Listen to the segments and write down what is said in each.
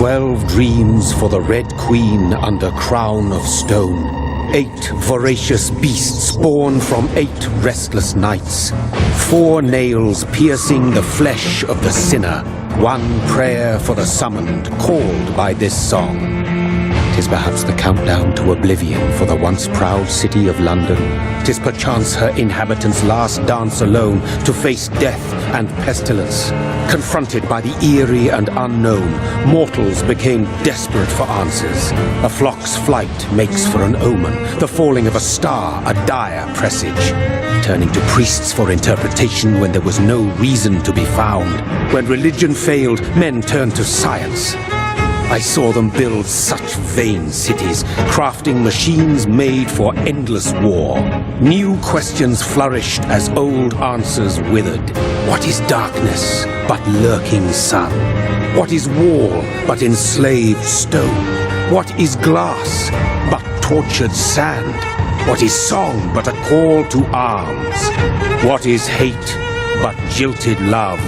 12 dreams for the Red Queen under crown of stone. 8 voracious beasts born from 8 restless nights. 4 nails piercing the flesh of the sinner. 1 prayer for the summoned, called by this song. 'Tis perhaps the countdown to oblivion for the once proud city of London. 'Tis perchance her inhabitants' last dance alone to face death and pestilence. Confronted by the eerie and unknown, mortals became desperate for answers. A flock's flight makes for an omen, the falling of a star a dire presage. Turning to priests for interpretation when there was no reason to be found. When religion failed, men turned to science. I saw them build such vain cities, crafting machines made for endless war. New questions flourished as old answers withered. What is darkness but lurking sun? What is wall but enslaved stone? What is glass but tortured sand? What is song but a call to arms? What is hate but jilted love?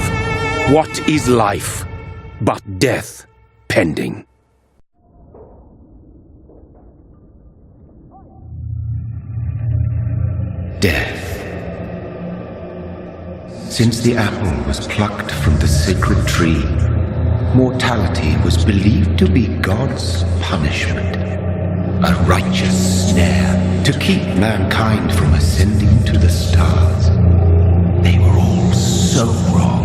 What is life but death pending? Death. Since the apple was plucked from the sacred tree, mortality was believed to be God's punishment, a righteous snare to keep mankind from ascending to the stars. They were all so wrong.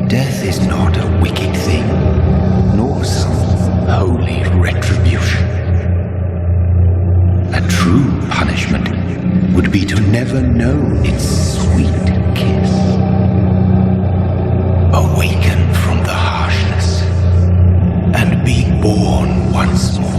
Death is not a wicked thing, nor some holy retribution. A true punishment would be to never know its sweet kiss. Awaken from the harshness and be born once more.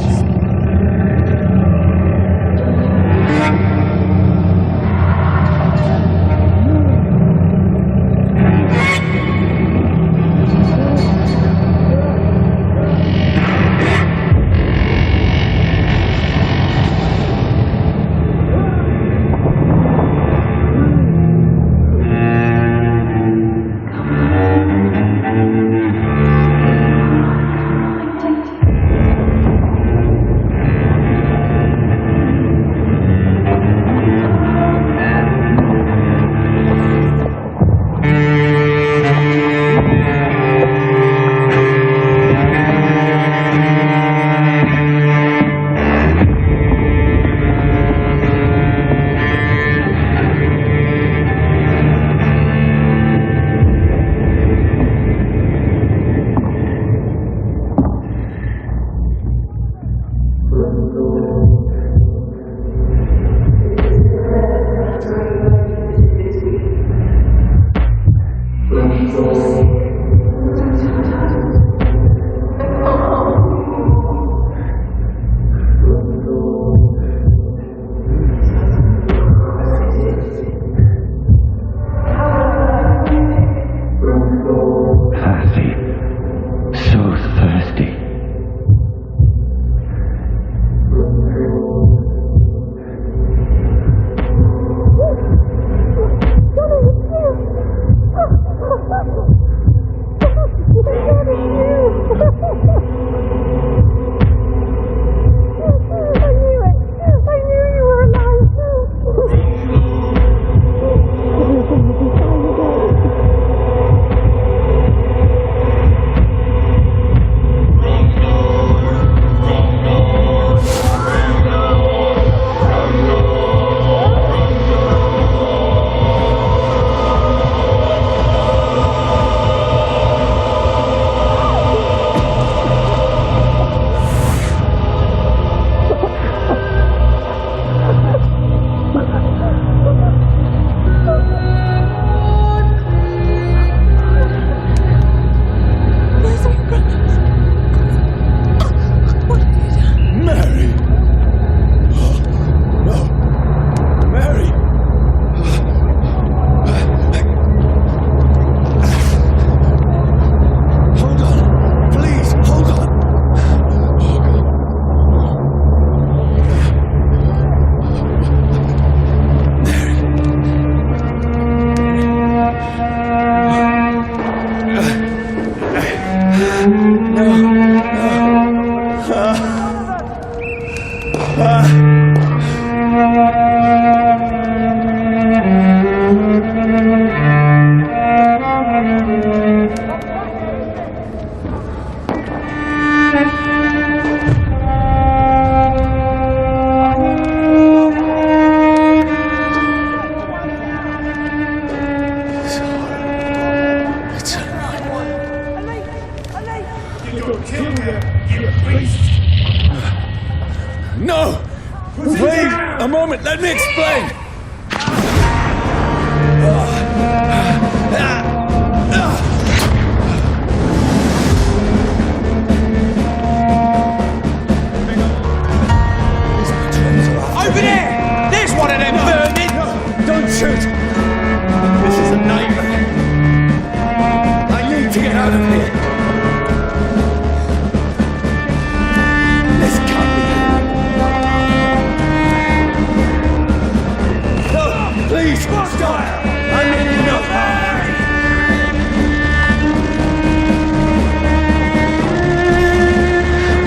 I mean you no harm.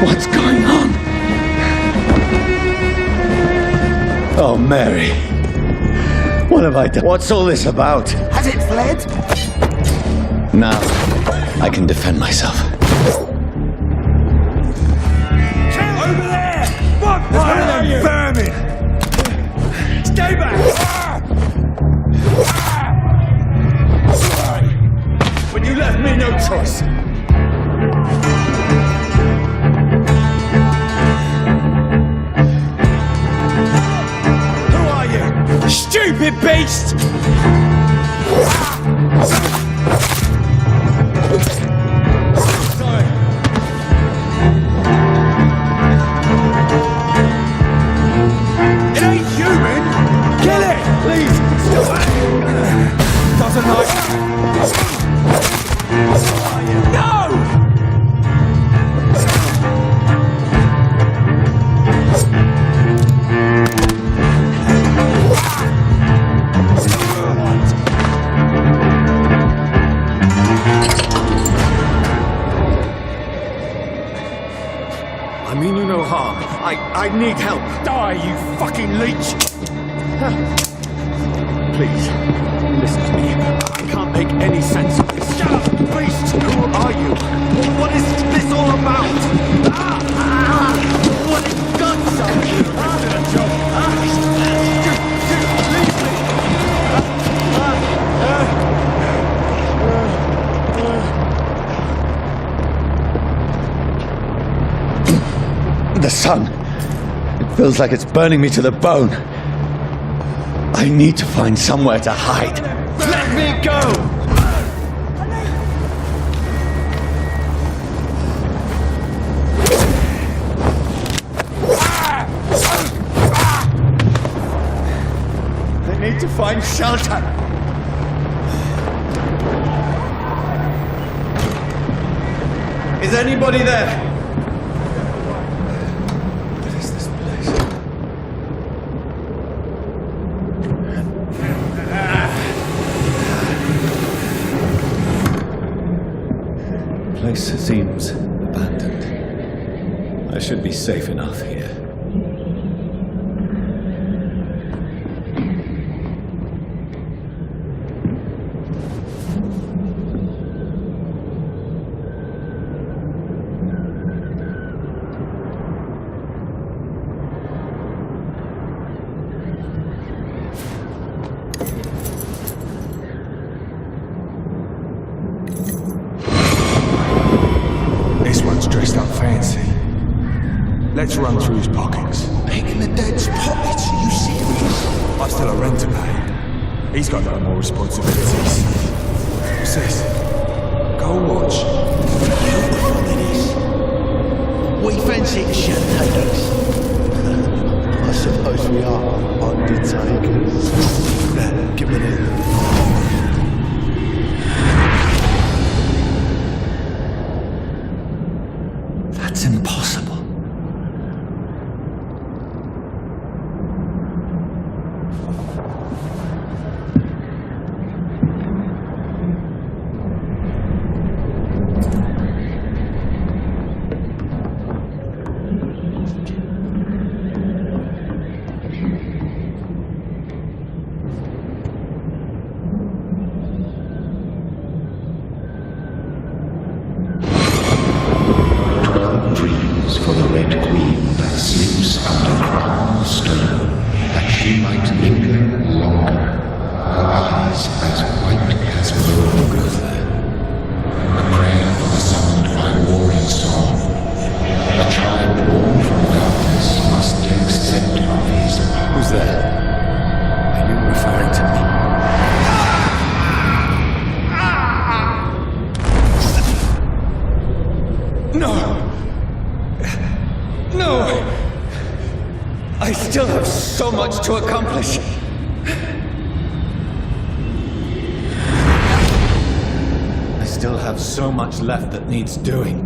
What's going on? Oh, Mary. What have I done? What's all this about? Has it fled? Now, I can defend myself. Over there! What? There's one of them vermin! Stay back! Sorry, but you left me no choice. Who are you? Stupid beast! Sorry. It ain't human! Kill it! Please! Doesn't like... No! I mean you no harm. I need help. Die, you fucking leech! Please, listen to me. I can't make any sense of this. Shut up, beast! Who are you? What is this all about? What has done something? Leave me! The sun. It feels like it's burning me to the bone. I need to find somewhere to hide. Let me go! I need to find shelter. Is anybody there? What is this place? The place seems abandoned. I should be safe enough here. This one's dressed up fancy. Let's run through his pockets. Picking the dead's pockets? Are you serious? I've still a rent to pay. He's got no more responsibilities. What's this? Go watch. Beautiful it is. We fancy undertakers. I suppose we are undertakers. There, give me that. That's impossible. For the Red Queen that sleeps under crown of stone, that she might linger longer, her eyes as white as gold. A prayer for the summoned by warring song. The child born from darkness must accept of his power. Who's there? Are you referring to me? No! No! I still have so much to accomplish. I still have so much left that needs doing.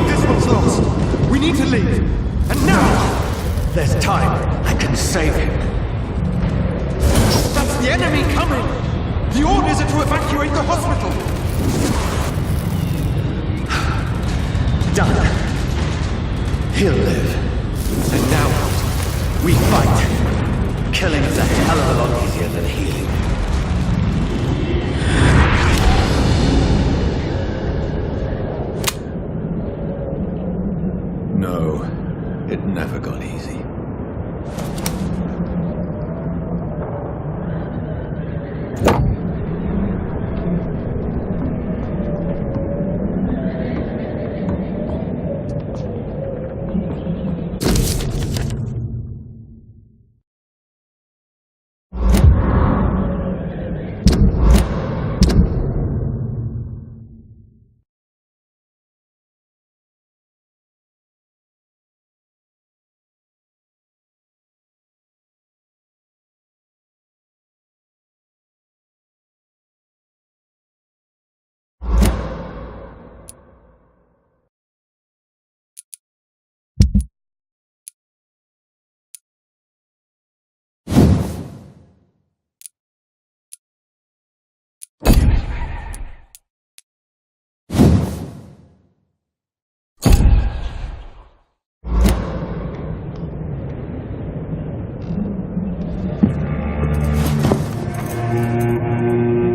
This one's lost. We need to leave. And now! There's time. I can save him. That's the enemy coming! The orders are to evacuate the hospital! Done. He'll live. And now what? We fight. Killing is a hell of a lot easier than healing. No, it never got easy.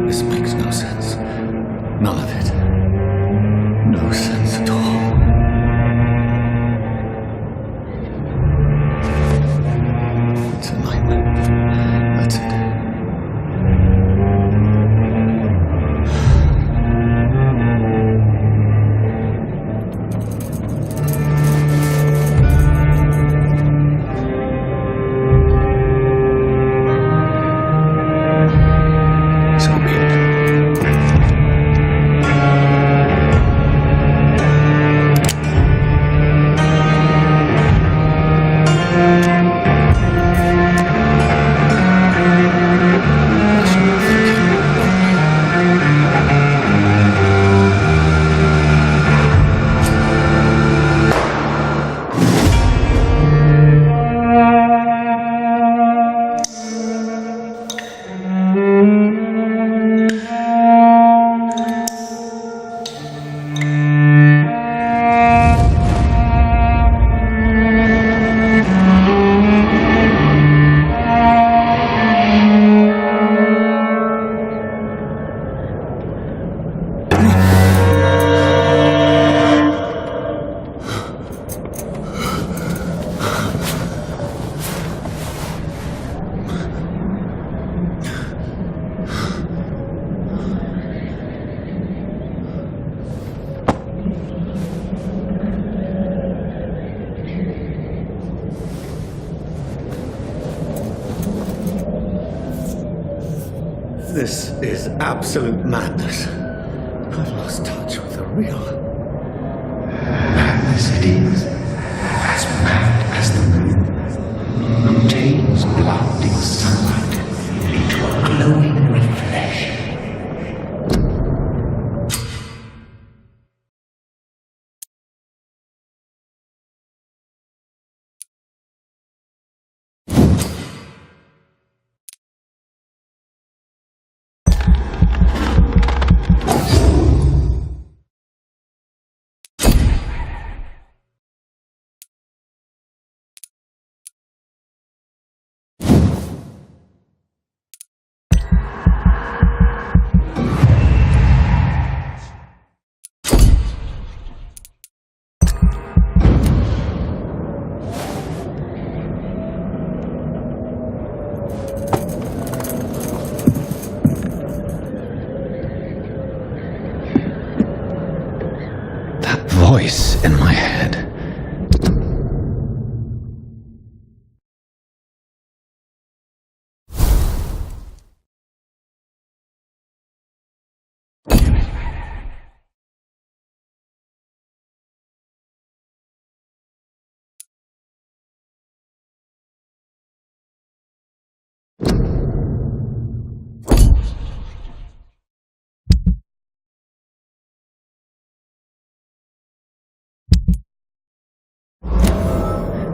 This makes no sense. None of it. No sense at all. It's a nightmare. That's it. This is absolute madness. I've lost touch with the real. Madness it is, as mad as the moon, who takes blood in sunlight into a glowing reflection. Voice in my head.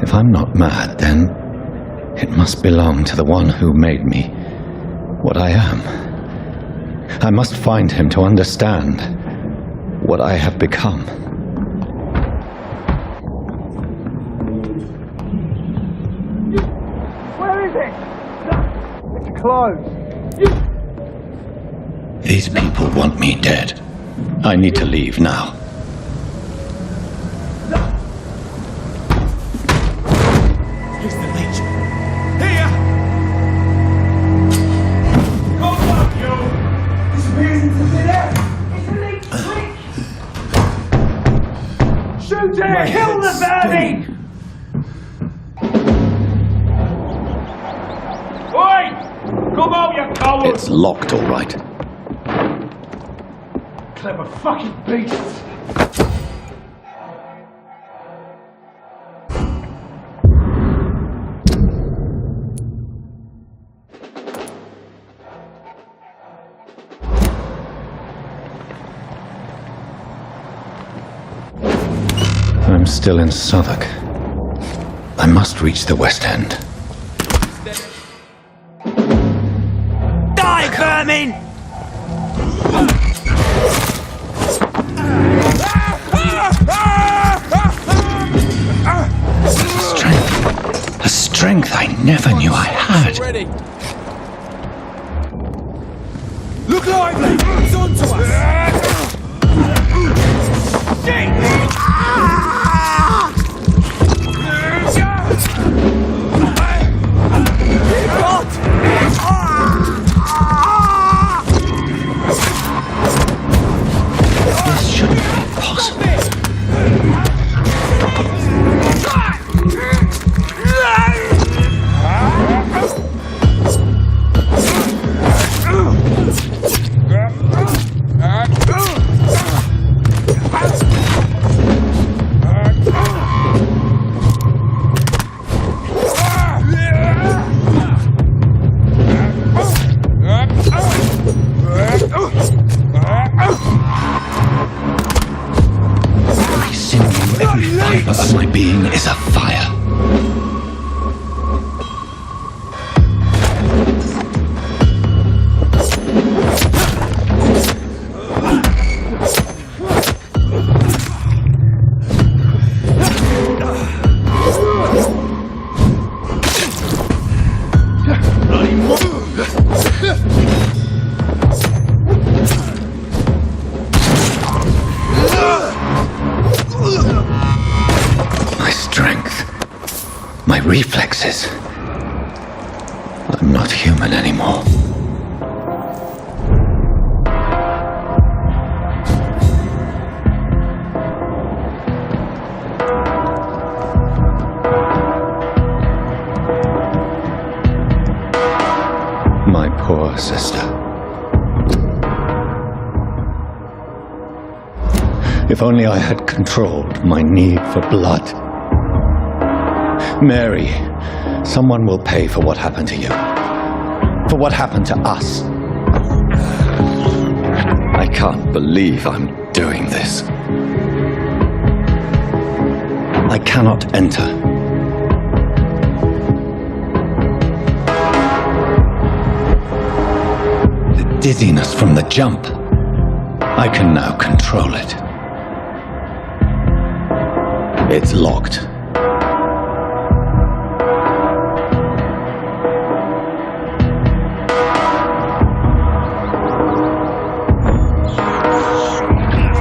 If I'm not mad, then it must belong to the one who made me what I am. I must find him to understand what I have become. Where is it? It's closed. These people want me dead. I need to leave now. Here's the leech. Here! Go on, you! There's reason to be there! It's the leech, quick! Shoot it! Kill the vermin! Oi! Come out, you coward! It's locked, all right. Clever fucking beasts! I'm still in Southwark. I must reach the West End. Die, vermin! A strength I never knew I had. Ready. Look lively! It's on to us! This shouldn't be possible. Every sinew, every fiber of my being is afire. My strength, my reflexes. I'm not human anymore. My poor sister. If only I had controlled my need for blood. Mary, someone will pay for what happened to you. For what happened to us. I can't believe I'm doing this. I cannot enter. The dizziness from the jump. I can now control it. It's locked.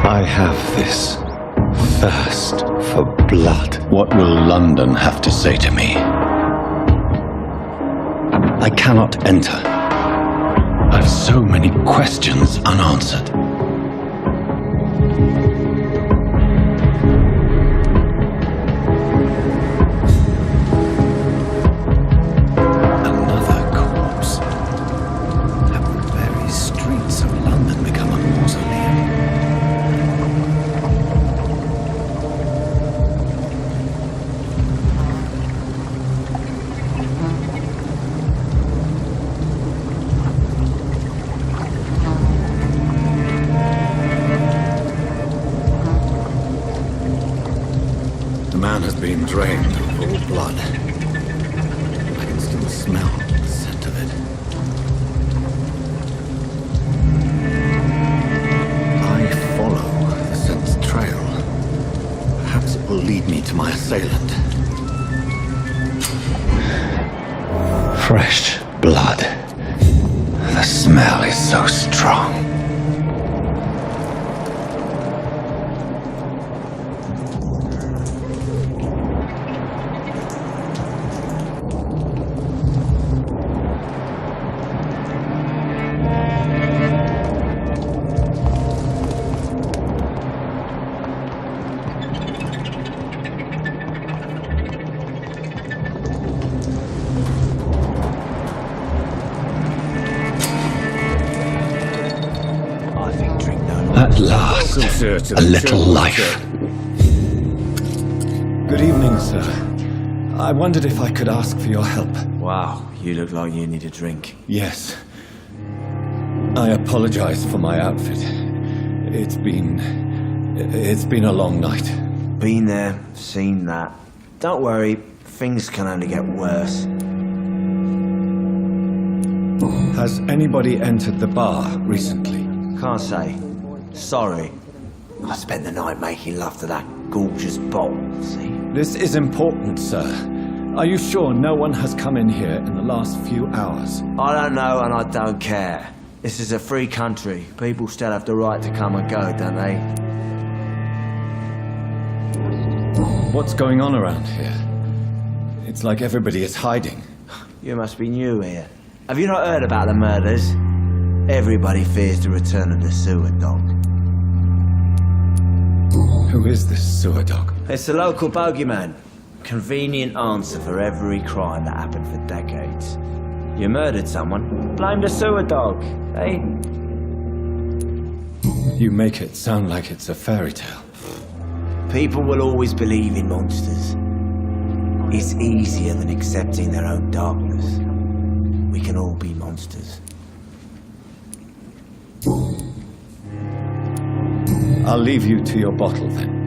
I have this thirst for blood. What will London have to say to me? I cannot enter. I've so many questions unanswered. Another corpse. Have the very streets of London become a mausoleum? been drained of all blood. I can still smell the scent of it. I follow the scent's trail. Perhaps it will lead me to my assailant. Fresh blood. The smell is so strong. At last, a little life. Good evening, sir. I wondered if I could ask for your help. Wow, you look like you need a drink. Yes. I apologize for my outfit. It's been a long night. Been there, seen that. Don't worry, things can only get worse. Has anybody entered the bar recently? Can't say. Sorry. I spent the night making love to that gorgeous bolt, see? This is important, sir. Are you sure no one has come in here in the last few hours? I don't know and I don't care. This is a free country. People still have the right to come and go, don't they? What's going on around here? It's like everybody is hiding. You must be new here. Have you not heard about the murders? Everybody fears the return of the sewer dog. Who is this sewer dog? It's the local bogeyman. Convenient answer for every crime that happened for decades. You murdered someone, blame the sewer dog, eh? You make it sound like it's a fairy tale. People will always believe in monsters. It's easier than accepting their own darkness. We can all be monsters. I'll leave you to your bottle, then.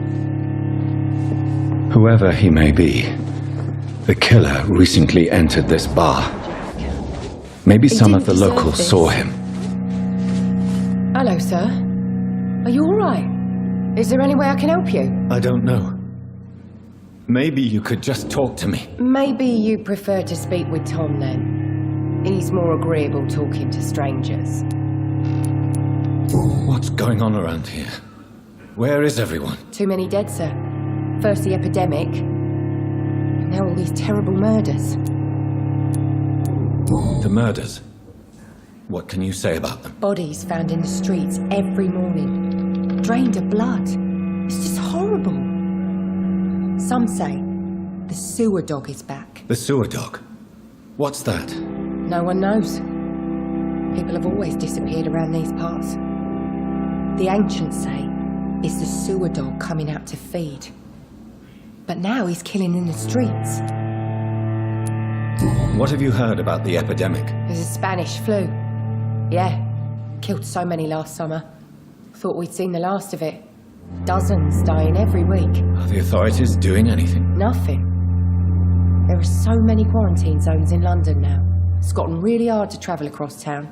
Whoever he may be, the killer recently entered this bar. Maybe some of the locals saw him. Hello, sir. Are you all right? Is there any way I can help you? I don't know. Maybe you could just talk to me. Maybe you prefer to speak with Tom, then. He's more agreeable talking to strangers. What's going on around here? Where is everyone? Too many dead, sir. First the epidemic, now all these terrible murders. The murders? What can you say about them? Bodies found in the streets every morning. Drained of blood. It's just horrible. Some say the sewer dog is back. The sewer dog? What's that? No one knows. People have always disappeared around these parts. The ancients say it's the sewer dog coming out to feed. But now he's killing in the streets. What have you heard about the epidemic? There's a Spanish flu. Yeah, killed so many last summer. Thought we'd seen the last of it. Dozens dying every week. Are the authorities doing anything? Nothing. There are so many quarantine zones in London now. It's gotten really hard to travel across town.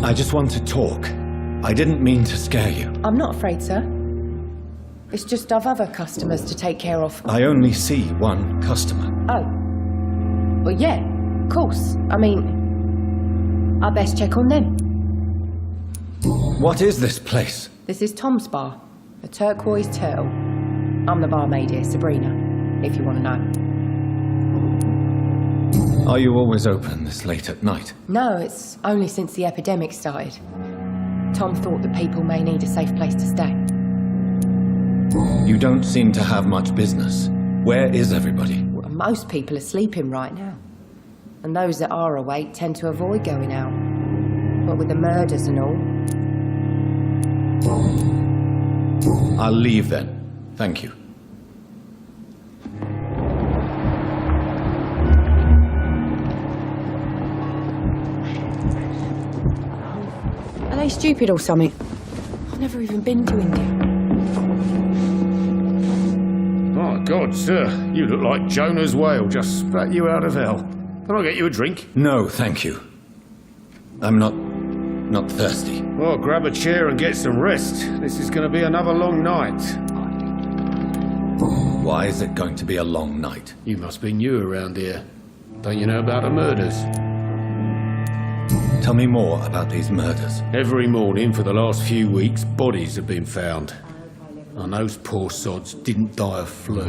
I just want to talk. I didn't mean to scare you. I'm not afraid, sir. It's just I've other customers to take care of. I only see one customer. Oh. Well, yeah, of course. I mean, I best check on them. What is this place? This is Tom's bar, the Turquoise Turtle. I'm the barmaid here, Sabrina, if you want to know. Are you always open this late at night? No, it's only since the epidemic started. Tom thought that people may need a safe place to stay. You don't seem to have much business. Where is everybody? Well, most people are sleeping right now. And those that are awake tend to avoid going out. What with the murders and all. I'll leave then. Thank you. Are they stupid or something? I've never even been to India. God, sir, you look like Jonah's whale just spat you out of hell. Can I get you a drink? No, thank you. I'm not thirsty. Well, grab a chair and get some rest. This is going to be another long night. Why is it going to be a long night? You must be new around here. Don't you know about the murders? Tell me more about these murders. Every morning for the last few weeks, bodies have been found. And those poor sods didn't die of flu.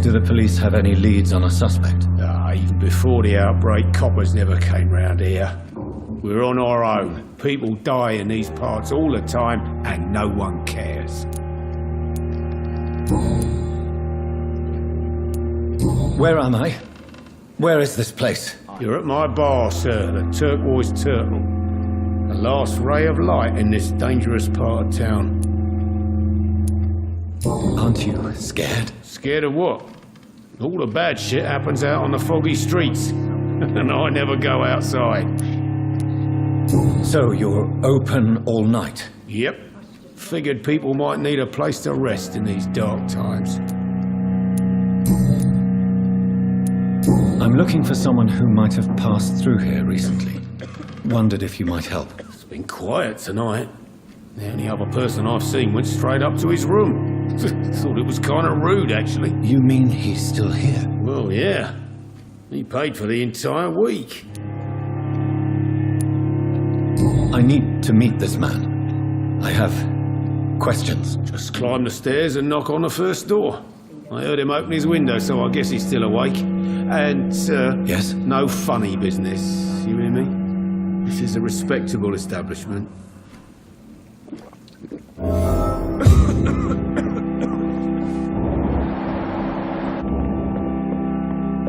Do the police have any leads on a suspect? Even before the outbreak, coppers never came round here. We're on our own. People die in these parts all the time, and no one cares. Where am I? Where is this place? You're at my bar, sir, the Turquoise Turtle. The last ray of light in this dangerous part of town. Aren't you scared? Scared of what? All the bad shit happens out on the foggy streets. And I never go outside. So you're open all night? Yep. Figured people might need a place to rest in these dark times. I'm looking for someone who might have passed through here recently. Wondered if you might help. It's been quiet tonight. The only other person I've seen went straight up to his room. Thought it was kind of rude, actually. You mean he's still here? Well, yeah. He paid for the entire week. I need to meet this man. I have questions. Just climb the stairs and knock on the first door. I heard him open his window, so I guess he's still awake. And, Yes? no funny business. You hear me? This is a respectable establishment.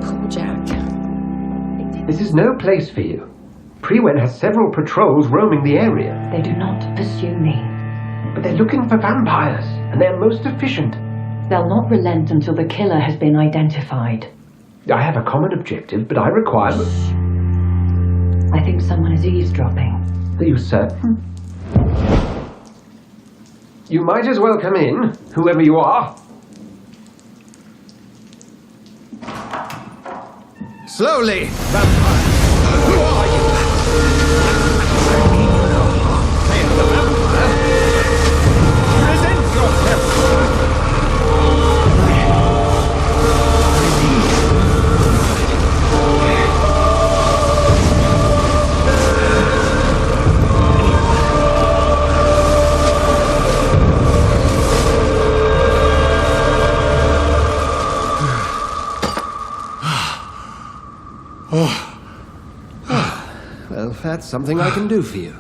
Poor Jack. This is no place for you. Prewen has several patrols roaming the area. They do not pursue me. But they're looking for vampires, and they're most efficient. They'll not relent until the killer has been identified. I have a common objective, but I require... I think someone is eavesdropping. Are you certain? You might as well come in, whoever you are. Slowly, vampire. Who are you? I am the vampire. Present yourself. Well, that's something I can do for you.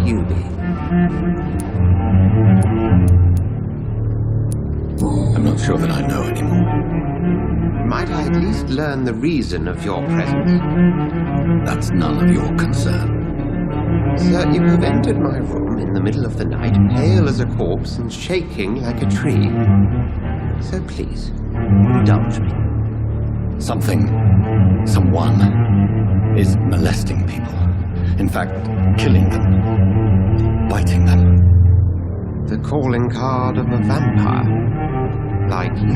You be? I'm not sure that I know anymore. Might I at least learn the reason of your presence? That's none of your concern. Sir, you have entered my room in the middle of the night, pale as a corpse and shaking like a tree. So please, indulge me. Someone is molesting people. In fact, killing them, biting them. The calling card of a vampire, like you.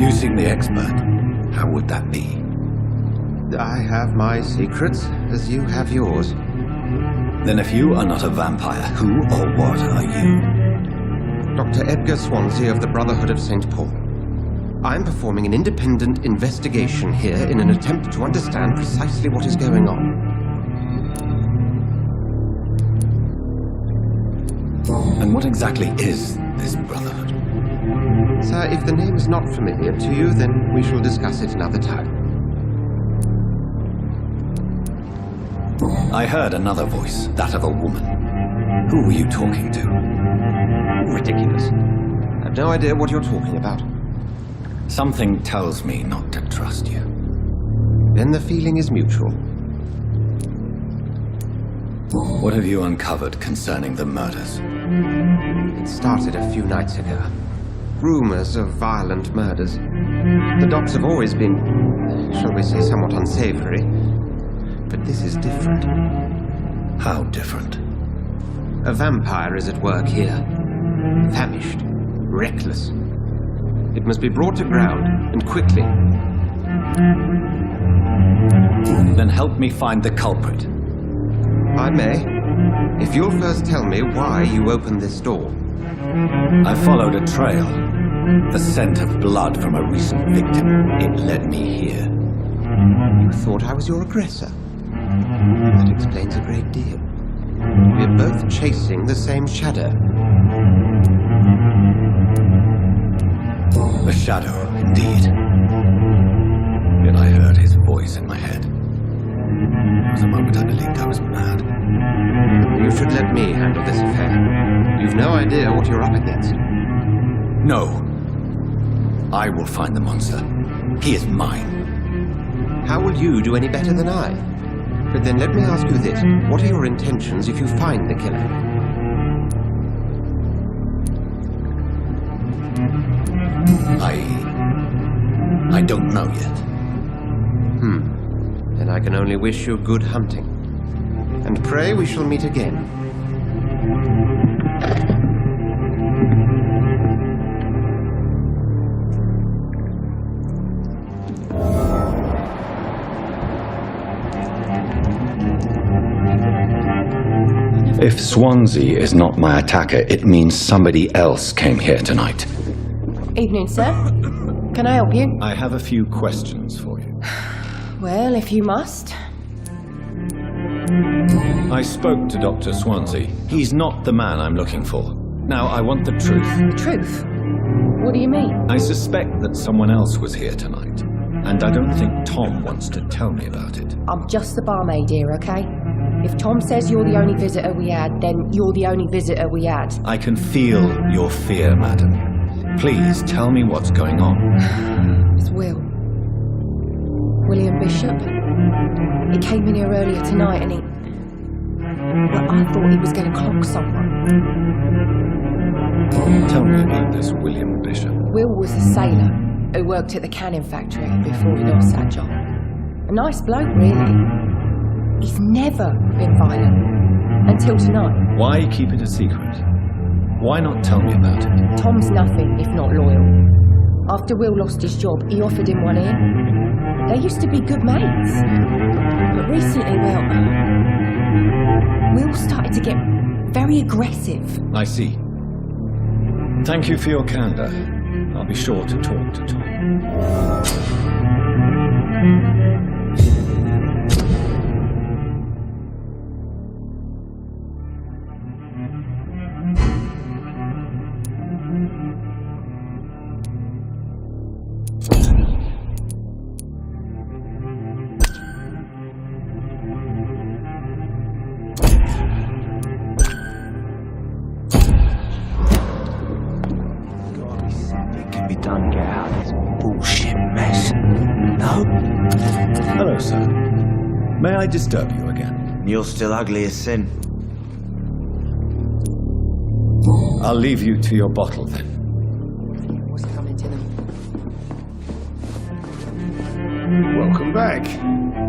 You seem the expert. How would that be? I have my secrets, as you have yours. Then if you are not a vampire, who or what are you? Dr. Edgar Swansea of the Brotherhood of St. Paul. I'm performing an independent investigation here in an attempt to understand precisely what is going on. And what exactly is this Brotherhood? Sir, if the name is not familiar to you, then we shall discuss it another time. I heard another voice, that of a woman. Who were you talking to? Ridiculous. I have no idea what you're talking about. Something tells me not to trust you. Then the feeling is mutual. What have you uncovered concerning the murders? It started a few nights ago. Rumors of violent murders. The docks have always been, shall we say, somewhat unsavory. But this is different. How different? A vampire is at work here. Famished. Reckless. It must be brought to ground, and quickly. Then help me find the culprit. I may, if you'll first tell me why you opened this door. I followed a trail. The scent of blood from a recent victim. It led me here. You thought I was your aggressor. That explains a great deal. We're both chasing the same shadow. The shadow, indeed. Yet I heard his voice in my head. There was a moment I believed I was mad. You should let me handle this affair. You've no idea what you're up against. No. I will find the monster. He is mine. How will you do any better than I? But then let me ask you this. What are your intentions if you find the killer? I don't know yet. Then I can only wish you good hunting. And pray we shall meet again. If Swansea is not my attacker, it means somebody else came here tonight. Evening, sir. Can I help you? I have a few questions for you. Well, if you must. I spoke to Dr. Swansea. He's not the man I'm looking for. Now, I want the truth. The truth? What do you mean? I suspect that someone else was here tonight, and I don't think Tom wants to tell me about it. I'm just the barmaid here, okay? If Tom says you're the only visitor we had, then you're the only visitor we had. I can feel your fear, madam. Please tell me what's going on. It's Will. William Bishop. He came in here earlier tonight and well, I thought he was going to clock someone. Tell me about this William Bishop. Will was a sailor who worked at the canning factory before he lost that job. A nice bloke, really. He's never been violent. Until tonight. Why keep it a secret? Why not tell me about it? Tom's nothing if not loyal. After Will lost his job, he offered him one in. They used to be good mates. But recently, well, Will started to get very aggressive. I see. Thank you for your candor. I'll be sure to talk to Tom. Hello, sir. May I disturb you again? You're still ugly as sin. I'll leave you to your bottle, then. What's coming to them? Welcome back.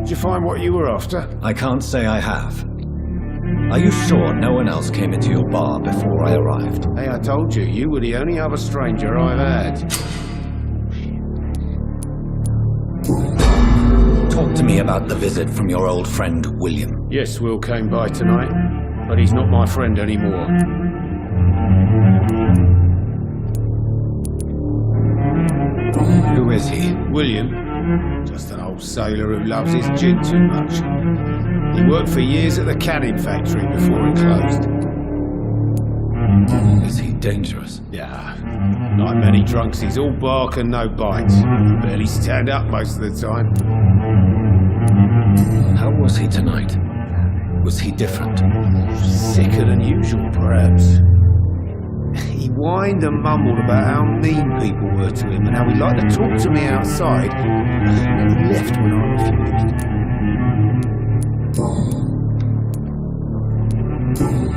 Did you find what you were after? I can't say I have. Are you sure no one else came into your bar before I arrived? Hey, I told you, you were the only other stranger I've had. Talk to me about the visit from your old friend, William. Yes, Will came by tonight, but he's not my friend anymore. Who is he? William, just an old sailor who loves his gin too much. He worked for years at the canning factory before it closed. Is he dangerous? Yeah. Like many drunks, he's all bark and no bite. Barely stand up most of the time. How was he tonight? Was he different? Sicker than usual, perhaps. He whined and mumbled about how mean people were to him and how he liked to talk to me outside. And he left when I refused.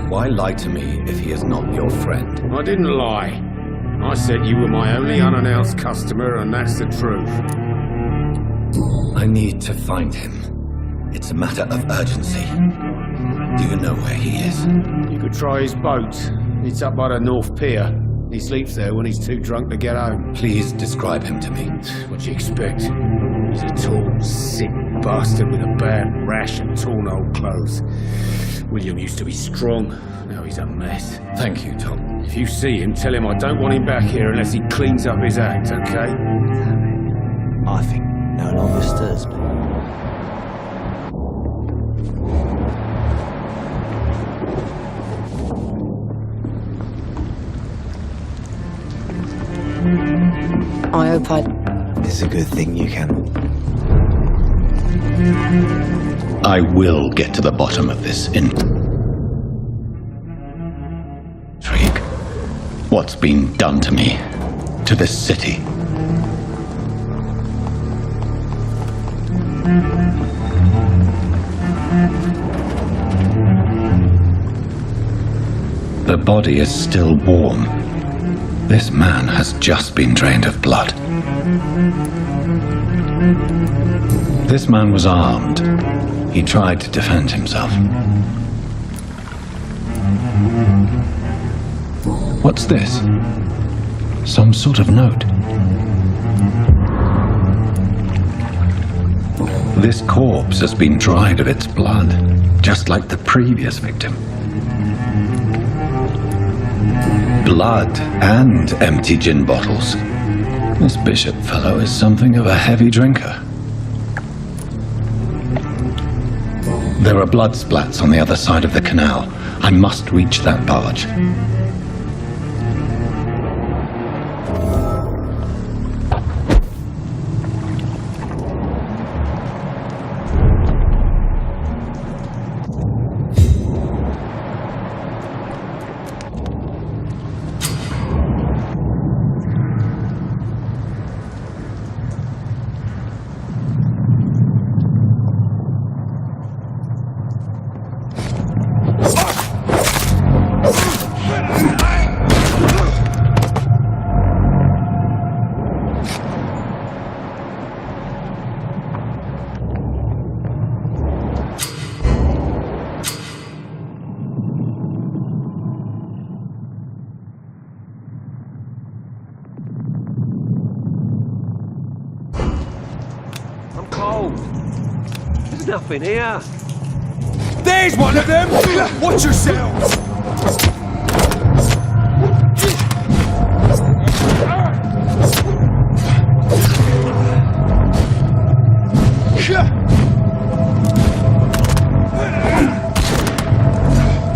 Why lie to me if he is not your friend? I didn't lie. I said you were my only unannounced customer, and that's the truth. I need to find him. It's a matter of urgency. Do you know where he is? You could try his boat. It's up by the North Pier. He sleeps there when he's too drunk to get home. Please describe him to me. What do you expect? He's a tall, sick bastard with a bad rash and torn old clothes. William used to be strong. Now he's a mess. Thank you, Tom. If you see him, tell him I don't want him back here unless he cleans up his act, okay? I think no longer stirs me. I hope It's a good thing you can. I will get to the bottom of this intrigue. What's been done to me, to this city? The body is still warm. This man has just been drained of blood. This man was armed. He tried to defend himself. What's this? Some sort of note. This corpse has been dried of its blood, just like the previous victim. Blood and empty gin bottles. This bishop fellow is something of a heavy drinker. There are blood splats on the other side of the canal. I must reach that barge. There's nothing here. There's one of them! Watch yourselves!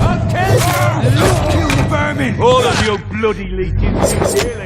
I'll kill you! Kill the vermin! All of you bloody leeches stealing.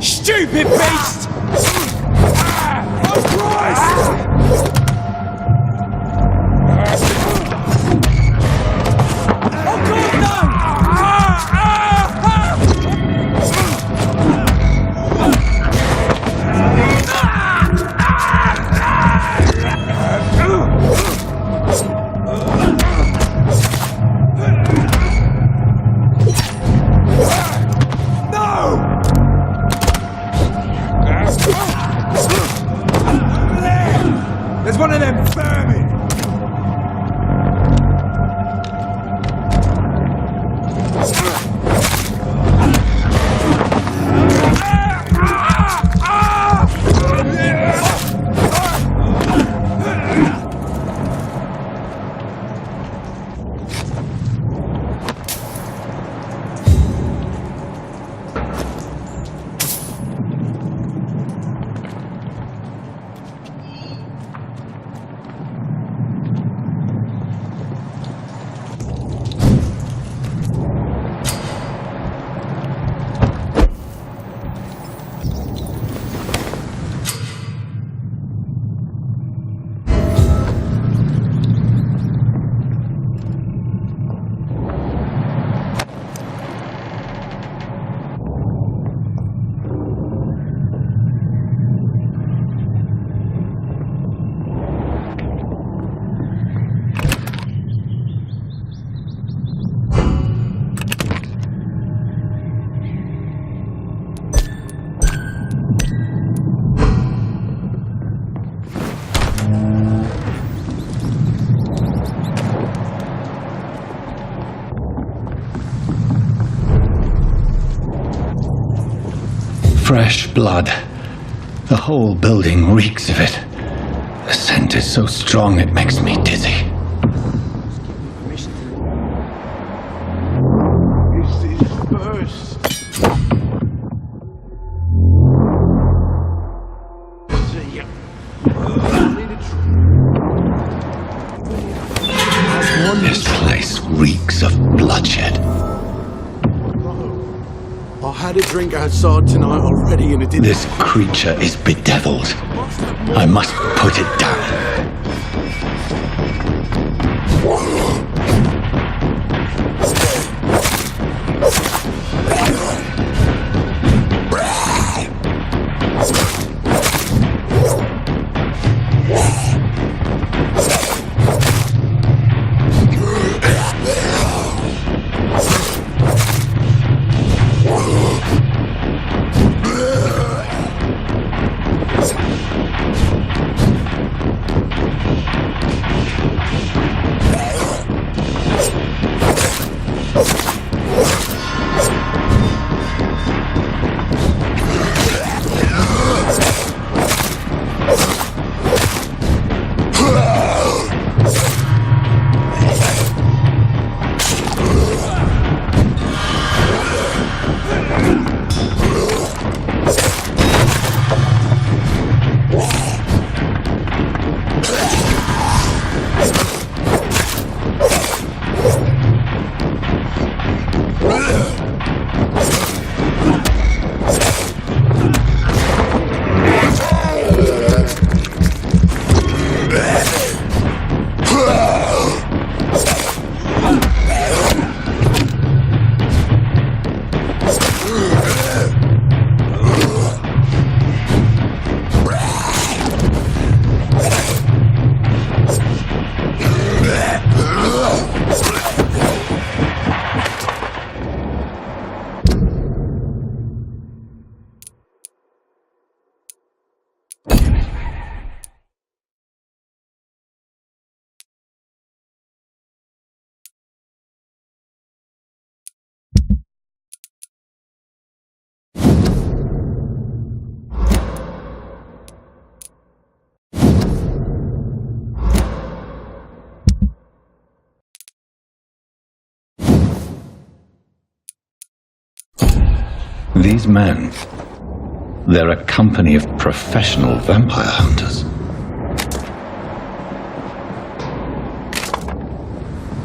Stupid beast! Oh Christ! of them vermin! Fresh blood. The whole building reeks of it. The scent is so strong it makes me dizzy. This place reeks of bloodshed. I had a drink outside tonight already and it didn't... This creature is bedeviled. I must put it down. These men, they're a company of professional vampire hunters.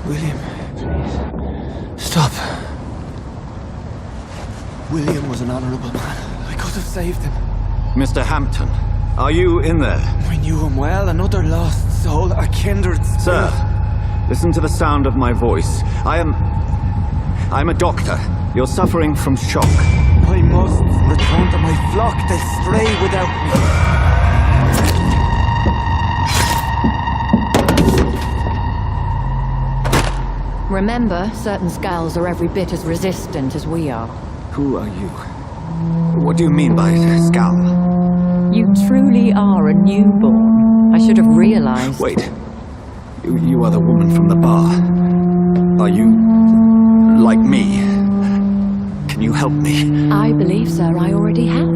William, please. Stop. William was an honorable man. I could have saved him. Mr. Hampton, are you in there? I knew him well, another lost soul, a kindred spirit. Sir, listen to the sound of my voice. I'm a doctor. You're suffering from shock. I must return to my flock. They stray without me. Remember, certain skulls are every bit as resistant as we are. Who are you? What do you mean by skull? You truly are a newborn. I should have realized. Wait. You are the woman from the bar. Are you like me? Can you help me? I believe, sir, I already have.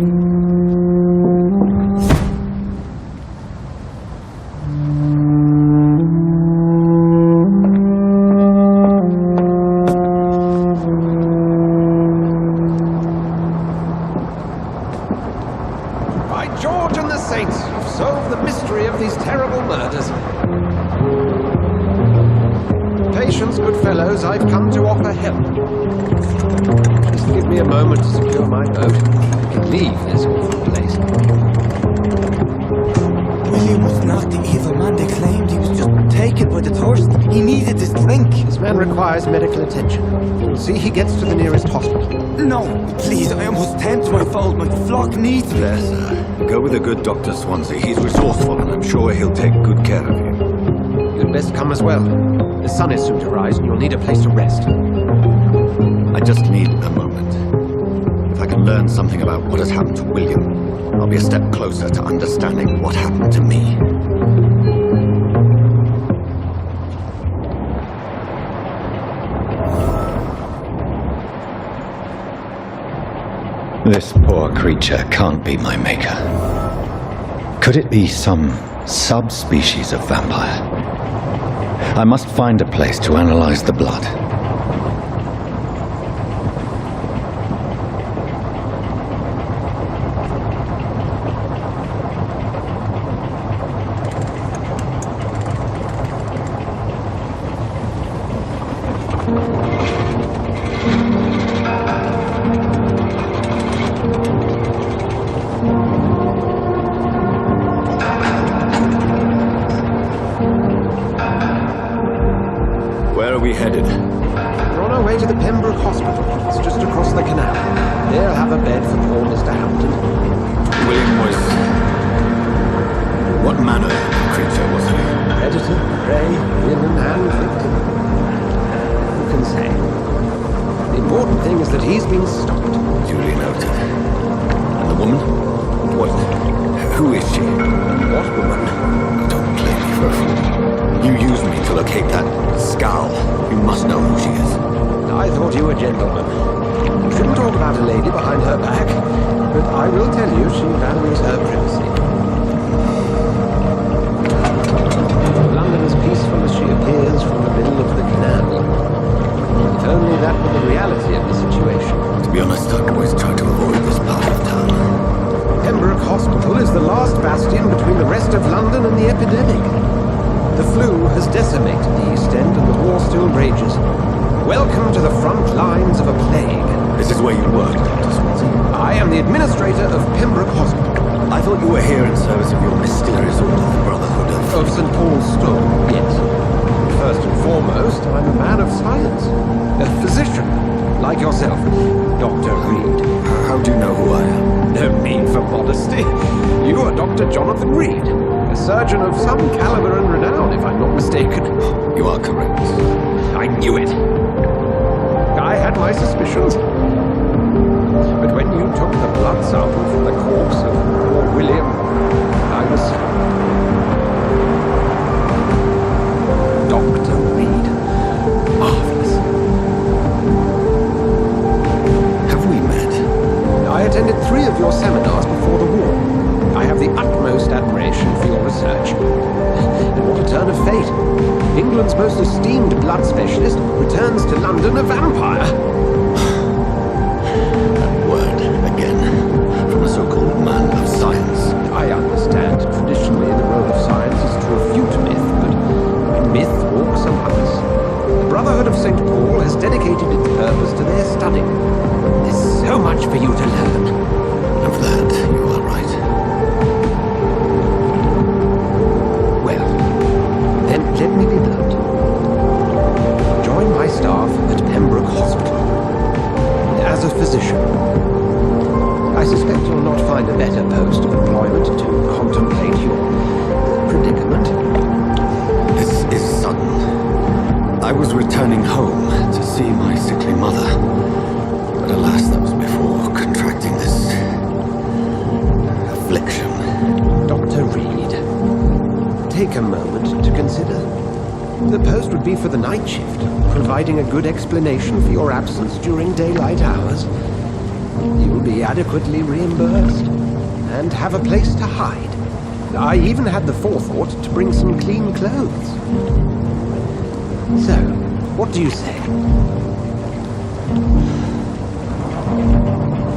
By George and the Saints, you've solved the mystery of these terrible murders. Patience, good fellows, I've come to offer help. Just give me a moment to secure my boat. I can leave this awful place. William was not the evil man they claimed. He was just taken by the thirst. He needed this drink. This man requires medical attention. You'll see he gets to the nearest hospital. No, please, I must tend to my fold. My flock needs me. There, sir. Go with a good Dr. Swansea. He's resourceful, and I'm sure he'll take good care of you. You'd best come as well. The sun is soon to rise, and you'll need a place to rest. I just need a moment. If I can learn something about what has happened to William, I'll be a step closer to understanding what happened to me. This poor creature can't be my maker. Could it be some subspecies of vampire? I must find a place to analyze the blood. Where are we headed? We're on our way to the Pembroke Hospital. It's just across the canal. They'll have a bed for poor Mr. Hampton. William was... What manner of creature was he? Predator, prey, villain, and victim. Who can say? The important thing is that he's been stopped. Duly noted. And the woman? What? Who is she? What woman? Don't play me for a fool. You used me to locate that skull. You must know who she is. I thought you were a gentleman. You shouldn't talk about a lady behind her back, but I will tell you she values her privacy. London is peaceful as she appears from the middle of the canal. If only that were the reality of the situation. To be honest, I always try to avoid this part of town. Pembroke Hospital is the last bastion between the rest of London and the epidemic. The flu has decimated the East End and the war still rages. Welcome to the front lines of a plague. This is where you work, Dr. Swansea. I am the administrator of Pembroke Hospital. I thought you were here in service of your mysterious order, the Brotherhood Of St. Paul's Store, yes. First and foremost, I'm a man of science. A physician, like yourself, Dr. Reid. How do you know who I am? No need for modesty. You are Dr. Jonathan Reid, a surgeon of some caliber and renown, if I'm not mistaken. You are correct. I knew it. I had my suspicions. But when you took the blood sample from the corpse of poor William, I was... Dr. Reid. Marvelous. Have we met? I attended 3 of your seminars before the war. I have the utmost admiration for your research. And what a turn of fate. England's most esteemed blood specialist returns to London a vampire. That word, again, from a so-called man of science. I understand traditionally the role of science is to refute myth, but myth walks among us. The Brotherhood of St. Paul has dedicated its purpose to their study. There's so much for you to learn. Of that, you are right. Well, then let me be blunt. Join my staff at Pembroke Hospital. As a physician. I suspect you'll not find a better post of employment to contemplate your predicament. This is sudden. I was returning home to see my sickly mother. But alas, that was before contracting this affliction. Dr. Reid, take a moment to consider? The post would be for the night shift, providing a good explanation for your absence during daylight hours. You'll be adequately reimbursed, and have a place to hide. I even had the forethought to bring some clean clothes. So, what do you say?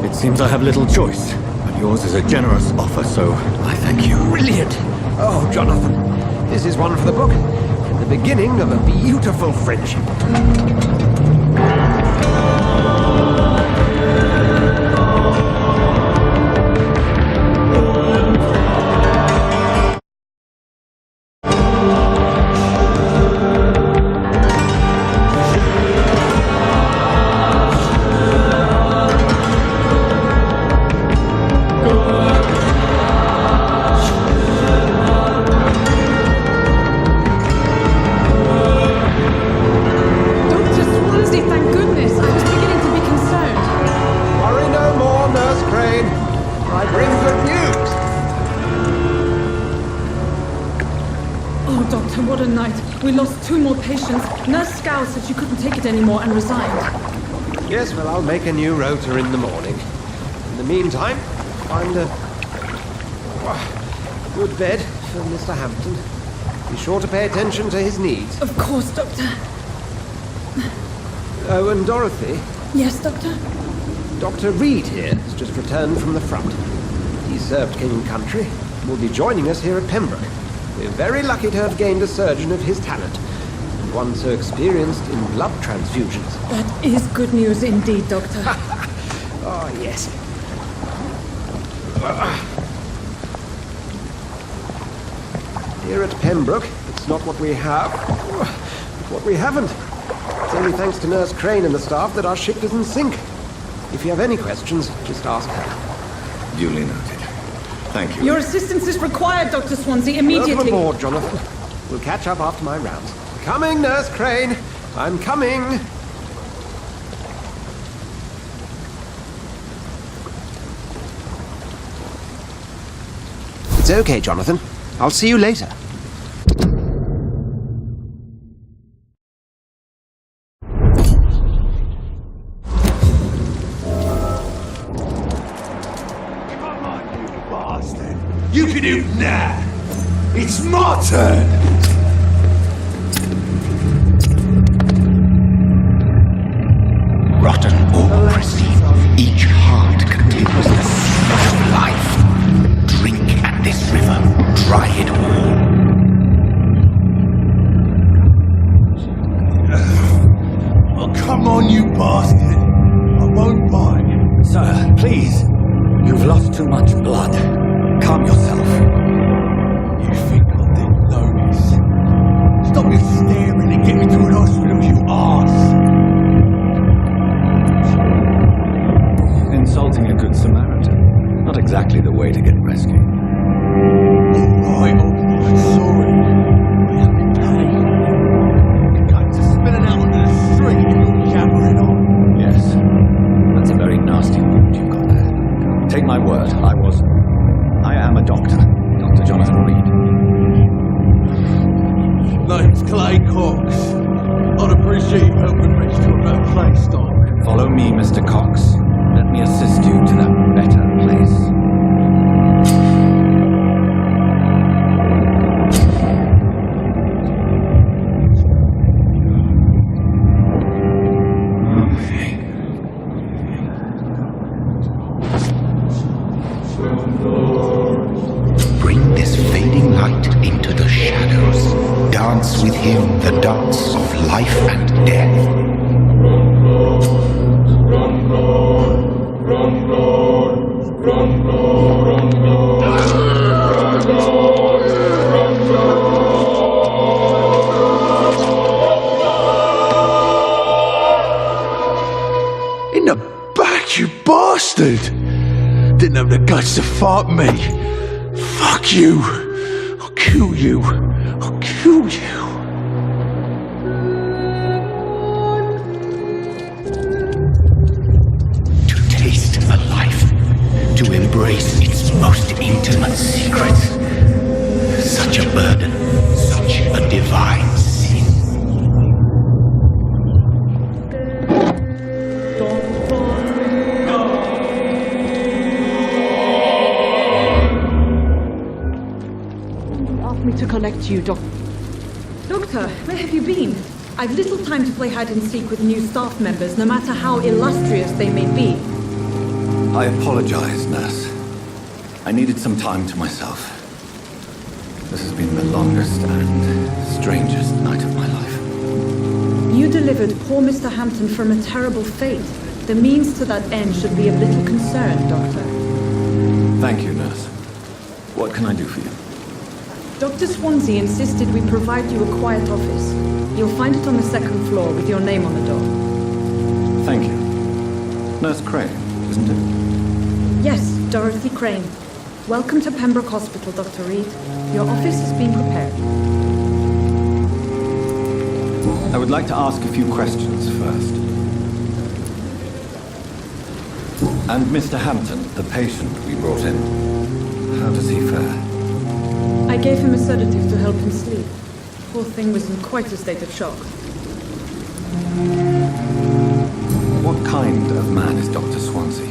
It seems I have little choice, but yours is a generous offer, so I thank you. Brilliant! Oh, Jonathan, this is one for the book. The beginning of a beautiful friendship. Said you couldn't take it anymore and resigned. Yes, well, I'll make a new rota in the morning. In the meantime, find a good bed for Mr. Hampton. Be sure to pay attention to his needs. Of course, Doctor. Oh, and Dorothy? Yes, Doctor? Dr. Reid here has just returned from the front. He served King and Country and will be joining us here at Pembroke. We're very lucky to have gained a surgeon of his talent. One so experienced in blood transfusions. That is good news indeed, Doctor. Oh, yes. Here at Pembroke, it's not what we have, but what we haven't. It's only thanks to Nurse Crane and the staff that our ship doesn't sink. If you have any questions, just ask her. Duly noted. Thank you. Your assistance is required, Dr. Swansea, immediately. Welcome aboard, Jonathan. We'll catch up after my rounds. Coming, Nurse Crane! I'm coming! It's okay, Jonathan. I'll see you later. Come on, you bastard! You can do now! It's my turn! Rotten or pristine, each heart contains the seed of life. Drink at this river, dry it all. Oh, come on, you bastard! I won't bite. Sir, please. You've lost too much blood. Calm yourself. You think I didn't notice? Stop your staring and get me to an hospital, you arse! Insulting a good Samaritan. Not exactly the way to get rescued. Alright, sorry. I am in pain. The guns are spilling out onto the street and you're yammering on. Yes. That's a very nasty wound you've got there. Take my word, I am a doctor. Dr. Jonathan Reid. Name's Clay Cox. I'd appreciate you helping me to a better place, Doc. Follow me, Mr. Cox. Let me assist you to that better place. Bring this fading light into the shadows. Dance with him the dance of life and death. In the back, you bastard! Didn't have the guts to fight me. Fuck you! I'll kill you! I'll kill you! To taste a life, to embrace its most intimate secrets. Such a burden, it's you, Doctor, where have you been? I've little time to play hide and seek with new staff members, no matter how illustrious they may be. I apologize, nurse. I needed some time to myself. This has been the longest and strangest night of my life. You delivered poor Mr. Hampton from a terrible fate. The means to that end should be of little concern, Doctor. Thank you, nurse. What can I do for you? Dr. Swansea insisted we provide you a quiet office. You'll find it on the second floor with your name on the door. Thank you. Nurse Crane, isn't it? Yes, Dorothy Crane. Welcome to Pembroke Hospital, Dr. Reid. Your office is being prepared. I would like to ask a few questions first. And Mr. Hampton, the patient we brought in, how does he fare? I gave him a sedative to help him sleep. Poor thing was in quite a state of shock. What kind of man is Dr. Swansea?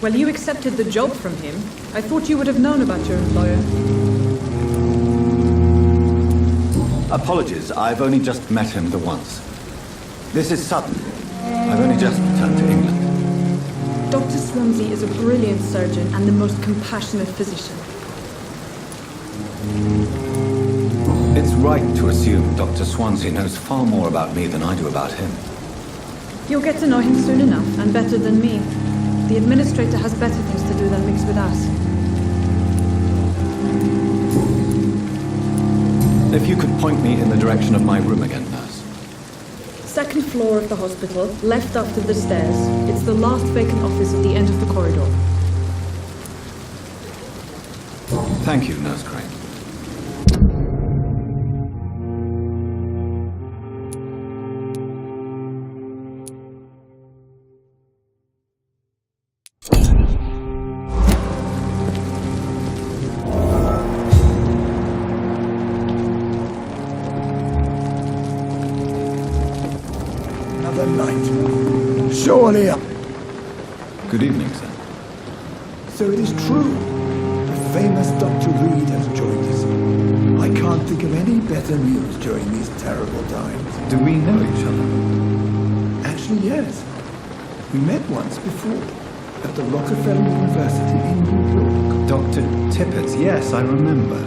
Well, you accepted the job from him. I thought you would have known about your employer. Apologies, I've only just met him the once. This is sudden. I've only just returned to England. Dr. Swansea is a brilliant surgeon and the most compassionate physician. It's right to assume Dr. Swansea knows far more about me than I do about him. You'll get to know him soon enough, and better than me. The administrator has better things to do than mix with us. If you could point me in the direction of my room again, nurse. Second floor of the hospital, left after the stairs. It's the last vacant office at the end of the corridor. Thank you, Nurse Crane. Another night. Surely. Good evening, sir. So it is true. The famous Dr. Reid has joined us. I can't think of any better news during these terrible times. Do we know each other? Actually, yes. We met once before at the Rockefeller University in New York. Dr. Tippett, yes, I remember.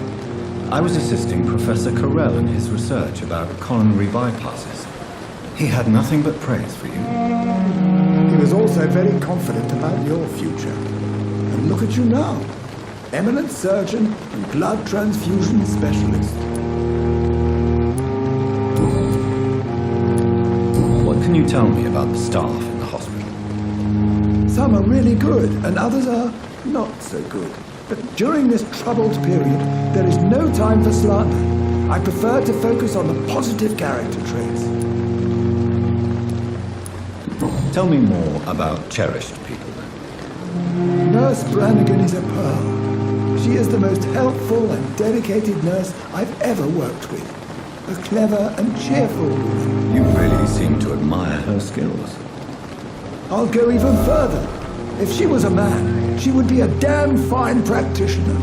I was assisting Professor Carell in his research about coronary bypasses. He had nothing but praise for you. He was also very confident about your future. And look at you now. Eminent surgeon and blood transfusion specialist. What can you tell me about the staff in the hospital? Some are really good, and others are not so good. But during this troubled period, there is no time for slander. I prefer to focus on the positive character traits. Tell me more about cherished people, then. Nurse Brannigan is a pearl. She is the most helpful and dedicated nurse I've ever worked with. A clever and cheerful woman. You really seem to admire her skills. I'll go even further. If she was a man, she would be a damn fine practitioner.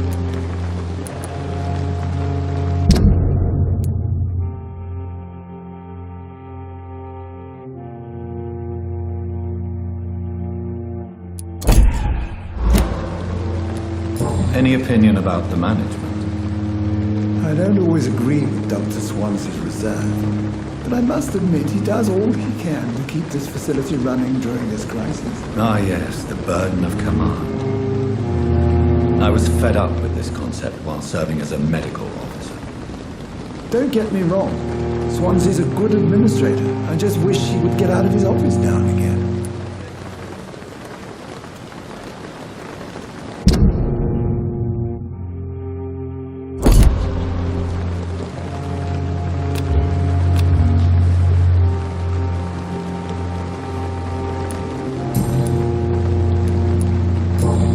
Any opinion about the management? I don't always agree with Dr. Swansea's reserve, but I must admit he does all he can to keep this facility running during this crisis. Ah, yes, the burden of command. I was fed up with this concept while serving as a medical officer. Don't get me wrong. Swansea's a good administrator. I just wish he would get out of his office now and again.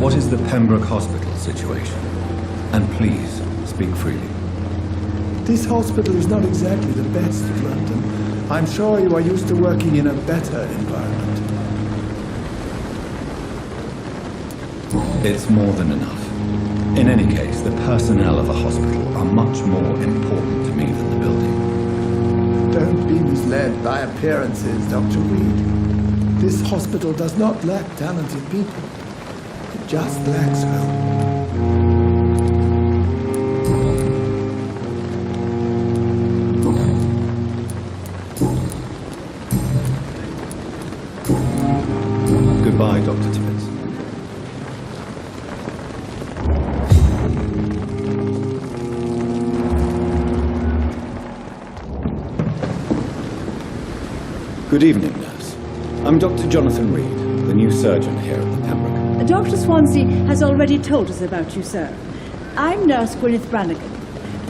What is the Pembroke Hospital situation? And please, speak freely. This hospital is not exactly the best of London. I'm sure you are used to working in a better environment. It's more than enough. In any case, the personnel of the hospital are much more important to me than the building. Don't be misled by appearances, Dr. Reid. This hospital does not lack talented people. It just lacks hope. Goodbye, Dr. Tibbets. Good evening, nurse. I'm Dr. Jonathan Reid, the new surgeon here at the Pembroke. Dr. Swansea has already told us about you, sir. I'm Nurse Gwyneth Brannigan.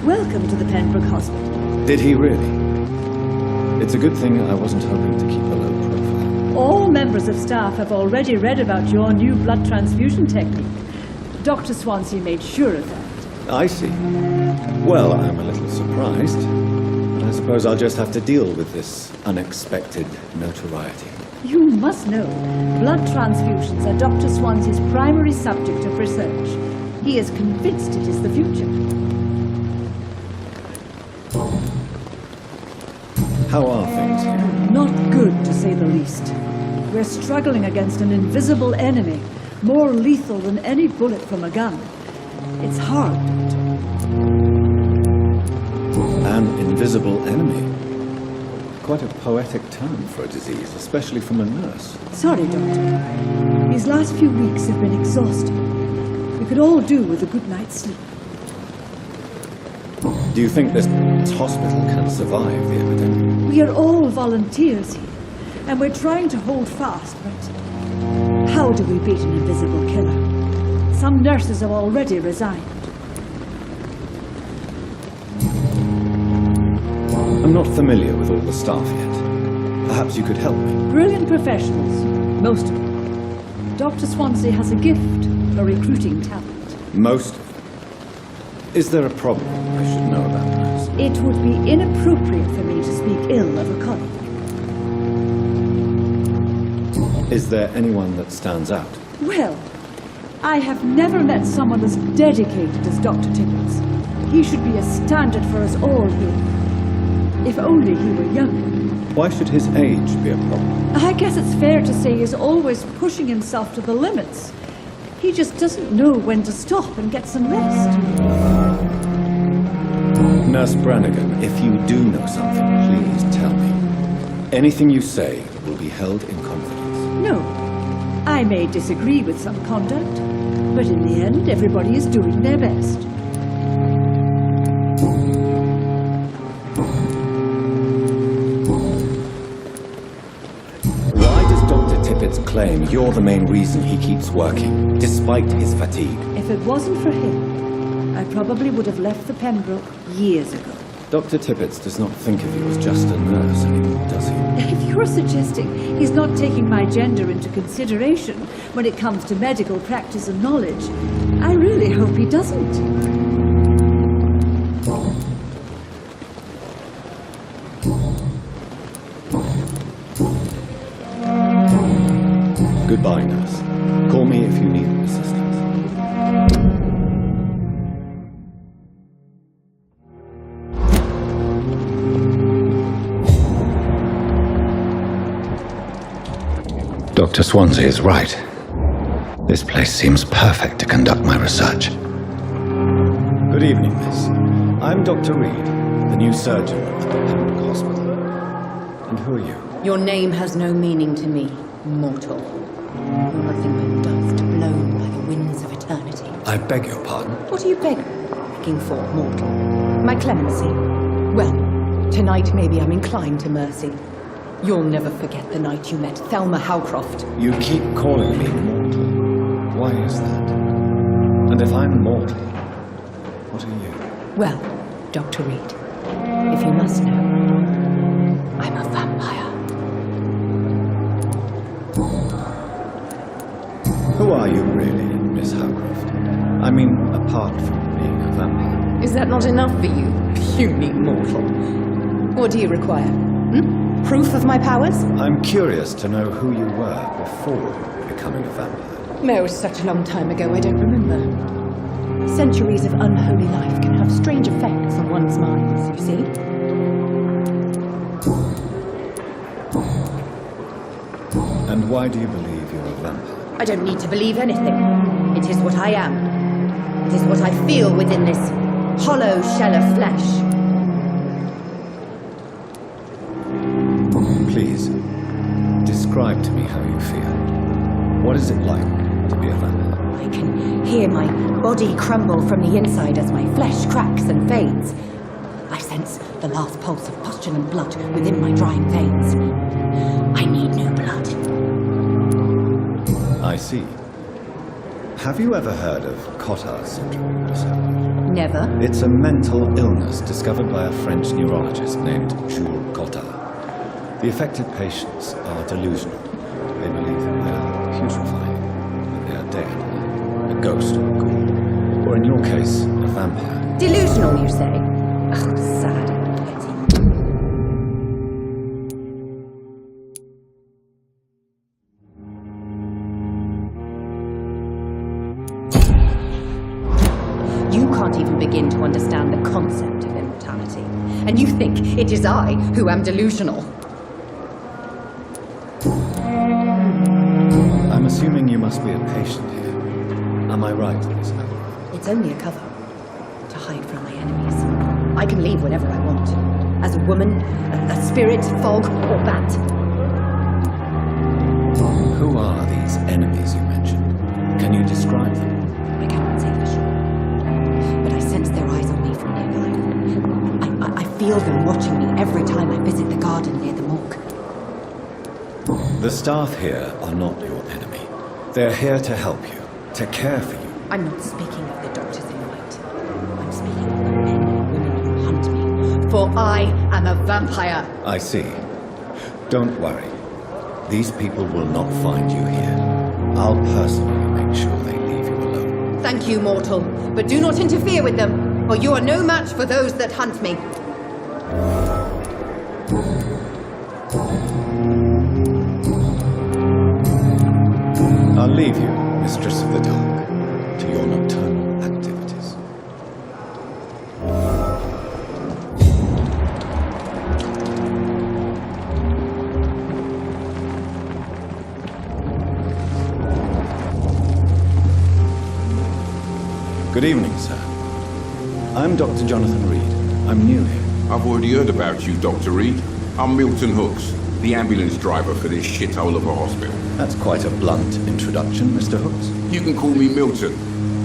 Welcome to the Pembroke Hospital. Did he really? It's a good thing I wasn't hoping to keep a low profile. All members of staff have already read about your new blood transfusion technique. Dr. Swansea made sure of that. I see. Well, I'm a little surprised, but I suppose I'll just have to deal with this unexpected notoriety. You must know, blood transfusions are Dr. Swansea's primary subject of research. He is convinced it is the future. How are things here? Not good, to say the least. We're struggling against an invisible enemy, more lethal than any bullet from a gun. It's hard, Doctor. An invisible enemy? Quite a poetic term for a disease, especially from a nurse. Sorry, Doctor. These last few weeks have been exhausting. We could all do with a good night's sleep. Do you think this hospital can survive the epidemic? We are all volunteers here, and we're trying to hold fast, but how do we beat an invisible killer? Some nurses have already resigned. I'm not familiar with all the staff yet. Perhaps you could help me. Brilliant professionals, most of them. Dr. Swansea has a gift for recruiting talent. Most of them? Is there a problem I should know about, nurse? It would be inappropriate for me to speak ill of a colleague. Is there anyone that stands out? Well, I have never met someone as dedicated as Dr. Tibbets. He should be a standard for us all here. If only he were younger. Why should his age be a problem? I guess it's fair to say he's always pushing himself to the limits. He just doesn't know when to stop and get some rest. Nurse Brannigan, if you do know something, please tell me. Anything you say will be held in confidence. No. I may disagree with some conduct, but in the end, everybody is doing their best. Why does Dr. Tibbets claim you're the main reason he keeps working, despite his fatigue? If it wasn't for him, I probably would have left the Pembroke years ago. Dr. Tibbets does not think of you as just a nurse anymore, does he? If you're suggesting he's not taking my gender into consideration when it comes to medical practice and knowledge, I really hope he doesn't. Goodbye, nurse. Call me if you need assistance. Dr. Swansea is right. This place seems perfect to conduct my research. Good evening, miss. I'm Dr. Reid, the new surgeon at the Pembroke Hospital. And who are you? Your name has no meaning to me, mortal. You're nothing but dust blown by the winds of eternity. I beg your pardon? What are you begging for, mortal? My clemency? Well, tonight maybe I'm inclined to mercy. You'll never forget the night you met Thelma Howcroft. You keep calling me mortal. Why is that? And if I'm mortal, what are you? Well, Dr. Reid, if you must know, I'm a vampire. Who are you really, Miss Howcroft? I mean, apart from being a vampire. Is that not enough for you, puny mortal? What do you require? Proof of my powers? I'm curious to know who you were before becoming a vampire. No, it was such a long time ago, I don't remember. Centuries of unholy life can have strange effects on one's minds, you see. And why do you believe you're a vampire? I don't need to believe anything. It is what I am. It is what I feel within this hollow shell of flesh. Please, describe to me how you feel. What is it like to be a vampire? I can hear my body crumble from the inside as my flesh cracks and fades. I sense the last pulse of postulant blood within my drying veins. I need new blood. I see. Have you ever heard of Cotard syndrome disorder? Never. It's a mental illness discovered by a French neurologist named Jules Cotard. The affected patients are delusional. They believe that they are putrefying, that they are dead, a ghost or a ghoul, or in your case, a vampire. Delusional, you say? Oh, sad and petty. You can't even begin to understand the concept of immortality. And you think it is I who am delusional. I'm assuming you must be a patient here. Am I right, Miss Avalon? It's only a cover to hide from my enemies. I can leave whenever I want. As a woman, a spirit, fog, or bat. Who are these enemies you mentioned? Can you describe them? I cannot say for sure. But I sense their eyes on me from nearby. I feel them watching me every time I visit the garden near the morgue. The staff here are not your enemy. They're here to help you, to care for you. I'm not speaking of the doctors in white. I'm speaking of the men and women who hunt me. For I am a vampire. I see. Don't worry. These people will not find you here. I'll personally make sure they leave you alone. Thank you, mortal. But do not interfere with them, for you are no match for those that hunt me. I'll leave you, Mistress of the Dark, to your nocturnal activities. Good evening, sir. I'm Dr. Jonathan Reid. I'm new here. I've already heard about you, Dr. Reid. I'm Milton Hooks, the ambulance driver for this shithole of a hospital. That's quite a blunt introduction, Mr. Hooks. You can call me Milton.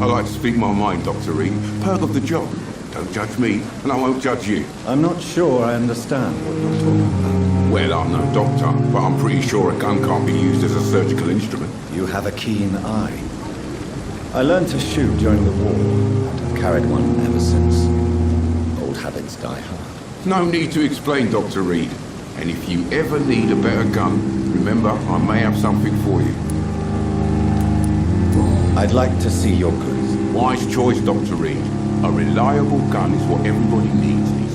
I like to speak my mind, Dr. Reid. Perk of the job. Don't judge me, and I won't judge you. I'm not sure I understand what you're talking about. Well, I'm no doctor, but I'm pretty sure a gun can't be used as a surgical instrument. You have a keen eye. I learned to shoot during the war, and I've carried one ever since. Old habits die hard. No need to explain, Dr. Reid. And if you ever need a better gun, remember, I may have something for you. I'd like to see your goods. Wise choice, Dr. Reid. A reliable gun is what everybody needs these days.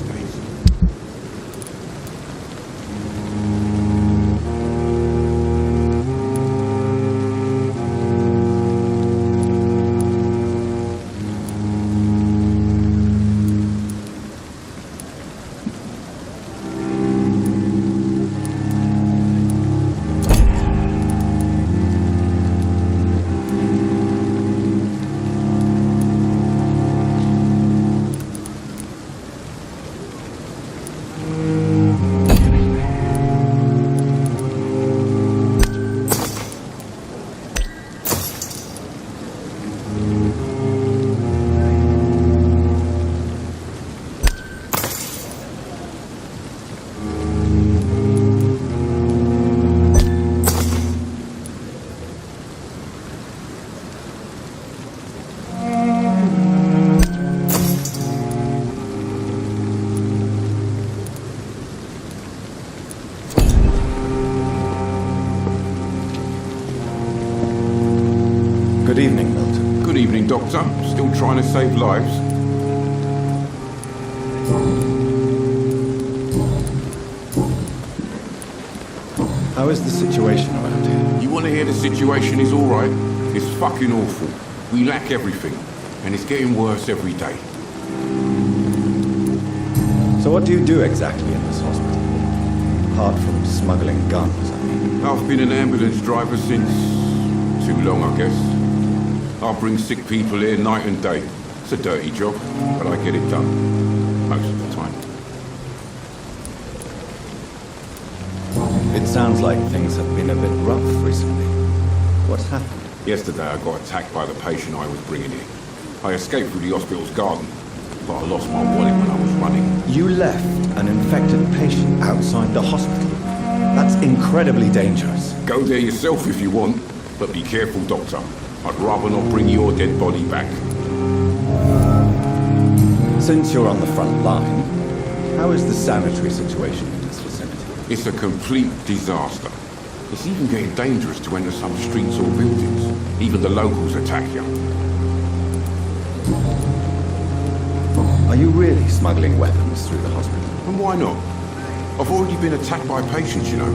Good evening, Milton. Good evening, Doctor. Still trying to save lives? How is the situation around here? You want to hear the situation is all right? It's fucking awful. We lack everything. and it's getting worse every day. So what do you do exactly in this hospital? Apart from smuggling guns, I mean. I've been an ambulance driver since... too long, I guess. I bring sick people here night and day. It's a dirty job, but I get it done. Most of the time. It sounds like things have been a bit rough recently. What's happened? Yesterday I got attacked by the patient I was bringing in. I escaped through the hospital's garden, but I lost my wallet when I was running. You left an infected patient outside the hospital? That's incredibly dangerous. Go there yourself if you want, but be careful, Doctor. I'd rather not bring your dead body back. Since you're on the front line, how is the sanitary situation in this vicinity? It's a complete disaster. It's even getting dangerous to enter some streets or buildings. Even the locals attack you. Are you really smuggling weapons through the hospital? And why not? I've already been attacked by patients, you know.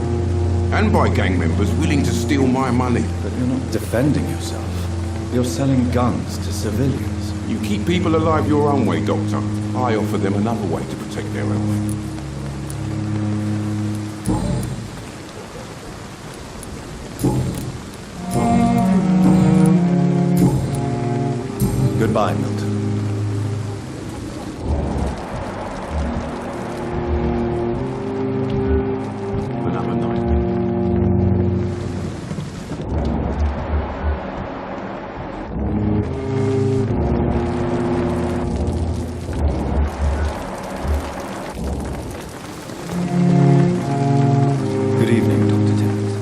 And by gang members willing to steal my money. But you're not defending yourself. You're selling guns to civilians. You keep people alive your own way, Doctor. I offer them another way to protect their health. Goodbye, Milton. Another night. Good evening, Dr. Timmons.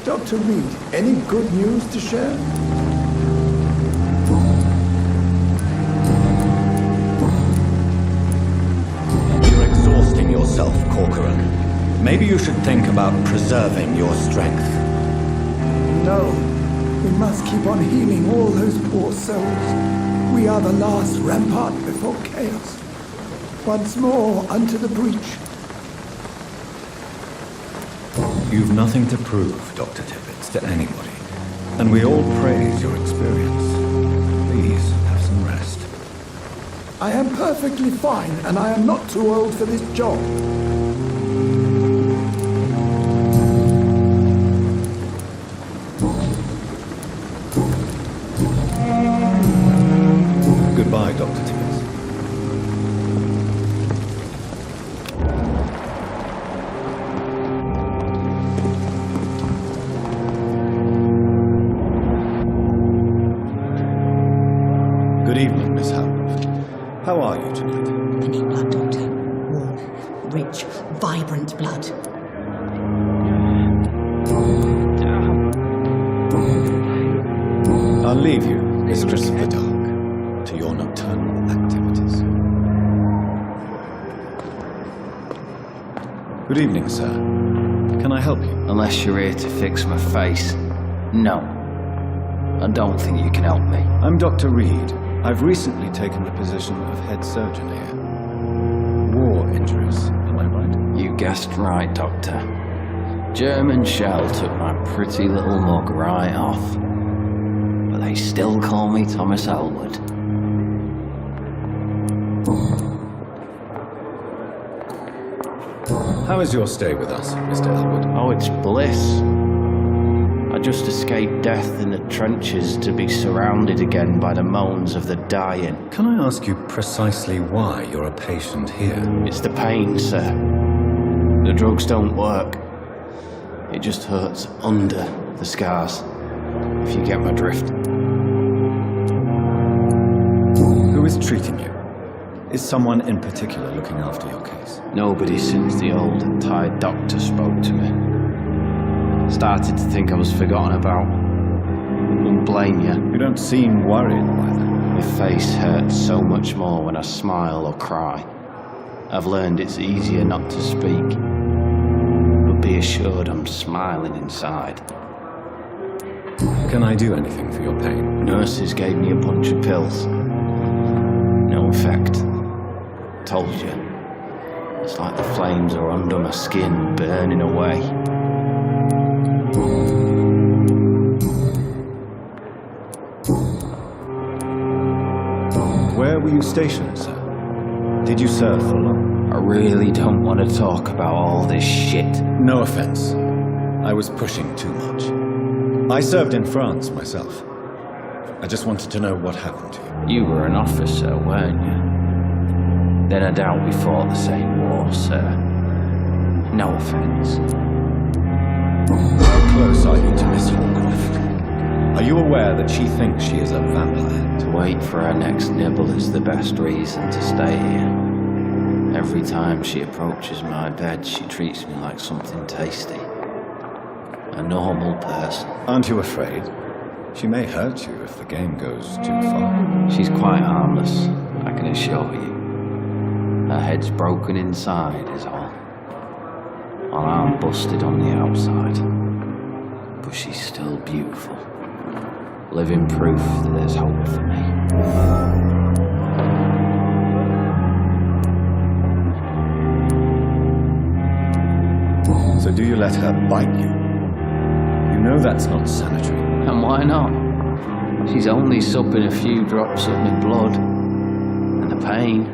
Dr. Reid, any good news to share? Corcoran. Maybe you should think about preserving your strength. No. We must keep on healing all those poor souls. We are the last rampart before chaos. Once more unto the breach. You've nothing to prove, Dr. Tippett, to anybody. And we all praise your experience. Please, have some rest. I am perfectly fine, and I am not too old for this job. Goodbye, Dr. Timmons. Good evening, Miss Howard. How are you tonight? I need blood, Doctor. Warm, rich, vibrant blood. I'll leave you, Mistress of the Dark, to your nocturnal activities. Good evening, sir. Can I help you? Unless you're here to fix my face. No. I don't think you can help me. I'm Dr. Reid. I've recently taken the position of head surgeon here. War injuries, am I right? You guessed right, Doctor. German shell took my pretty little mug right off. But they still call me Thomas Elwood. How is your stay with us, Mr. Elwood? Oh, it's bliss. I just escaped death in the trenches to be surrounded again by the moans of the dying. Can I ask you precisely why you're a patient here? It's the pain, sir. The drugs don't work. It just hurts under the scars, if you get my drift. Who is treating you? Is someone in particular looking after your case? Nobody since the old and tired doctor spoke to me. Started to think I was forgotten about. Wouldn't blame you. You don't seem worried by that. My face hurts so much more when I smile or cry. I've learned it's easier not to speak. But be assured I'm smiling inside. Can I do anything for your pain? Nurses gave me a bunch of pills. No effect. Told you. It's like the flames are under my skin, burning away. were you stationed, sir? Did you serve for long? I really don't want to talk about all this shit. No offense. I was pushing too much. I served in France myself. I just wanted to know what happened to you. You were an officer, weren't you? Then I doubt we fought the same war, sir. No offense. How close are you to Miss Hallcroft? Are you aware that she thinks she is a vampire? To wait for her next nibble is the best reason to stay here. Every time she approaches my bed, she treats me like something tasty. A normal person. Aren't you afraid? She may hurt you if the game goes too far. She's quite harmless, I can assure you. Her head's broken inside is all. Her arm busted on the outside. But she's still beautiful. Living proof that there's hope for me. So do you let her bite you? You know that's not sanitary. And why not? She's only supping a few drops of my blood. And the pain,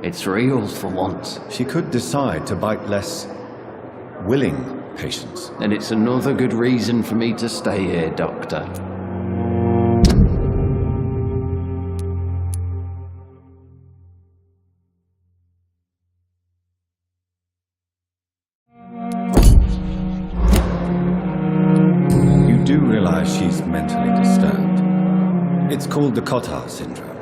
it's real for once. She could decide to bite less willing patients. And it's another good reason for me to stay here, Doctor. You do realize she's mentally disturbed. It's called the Cotard syndrome.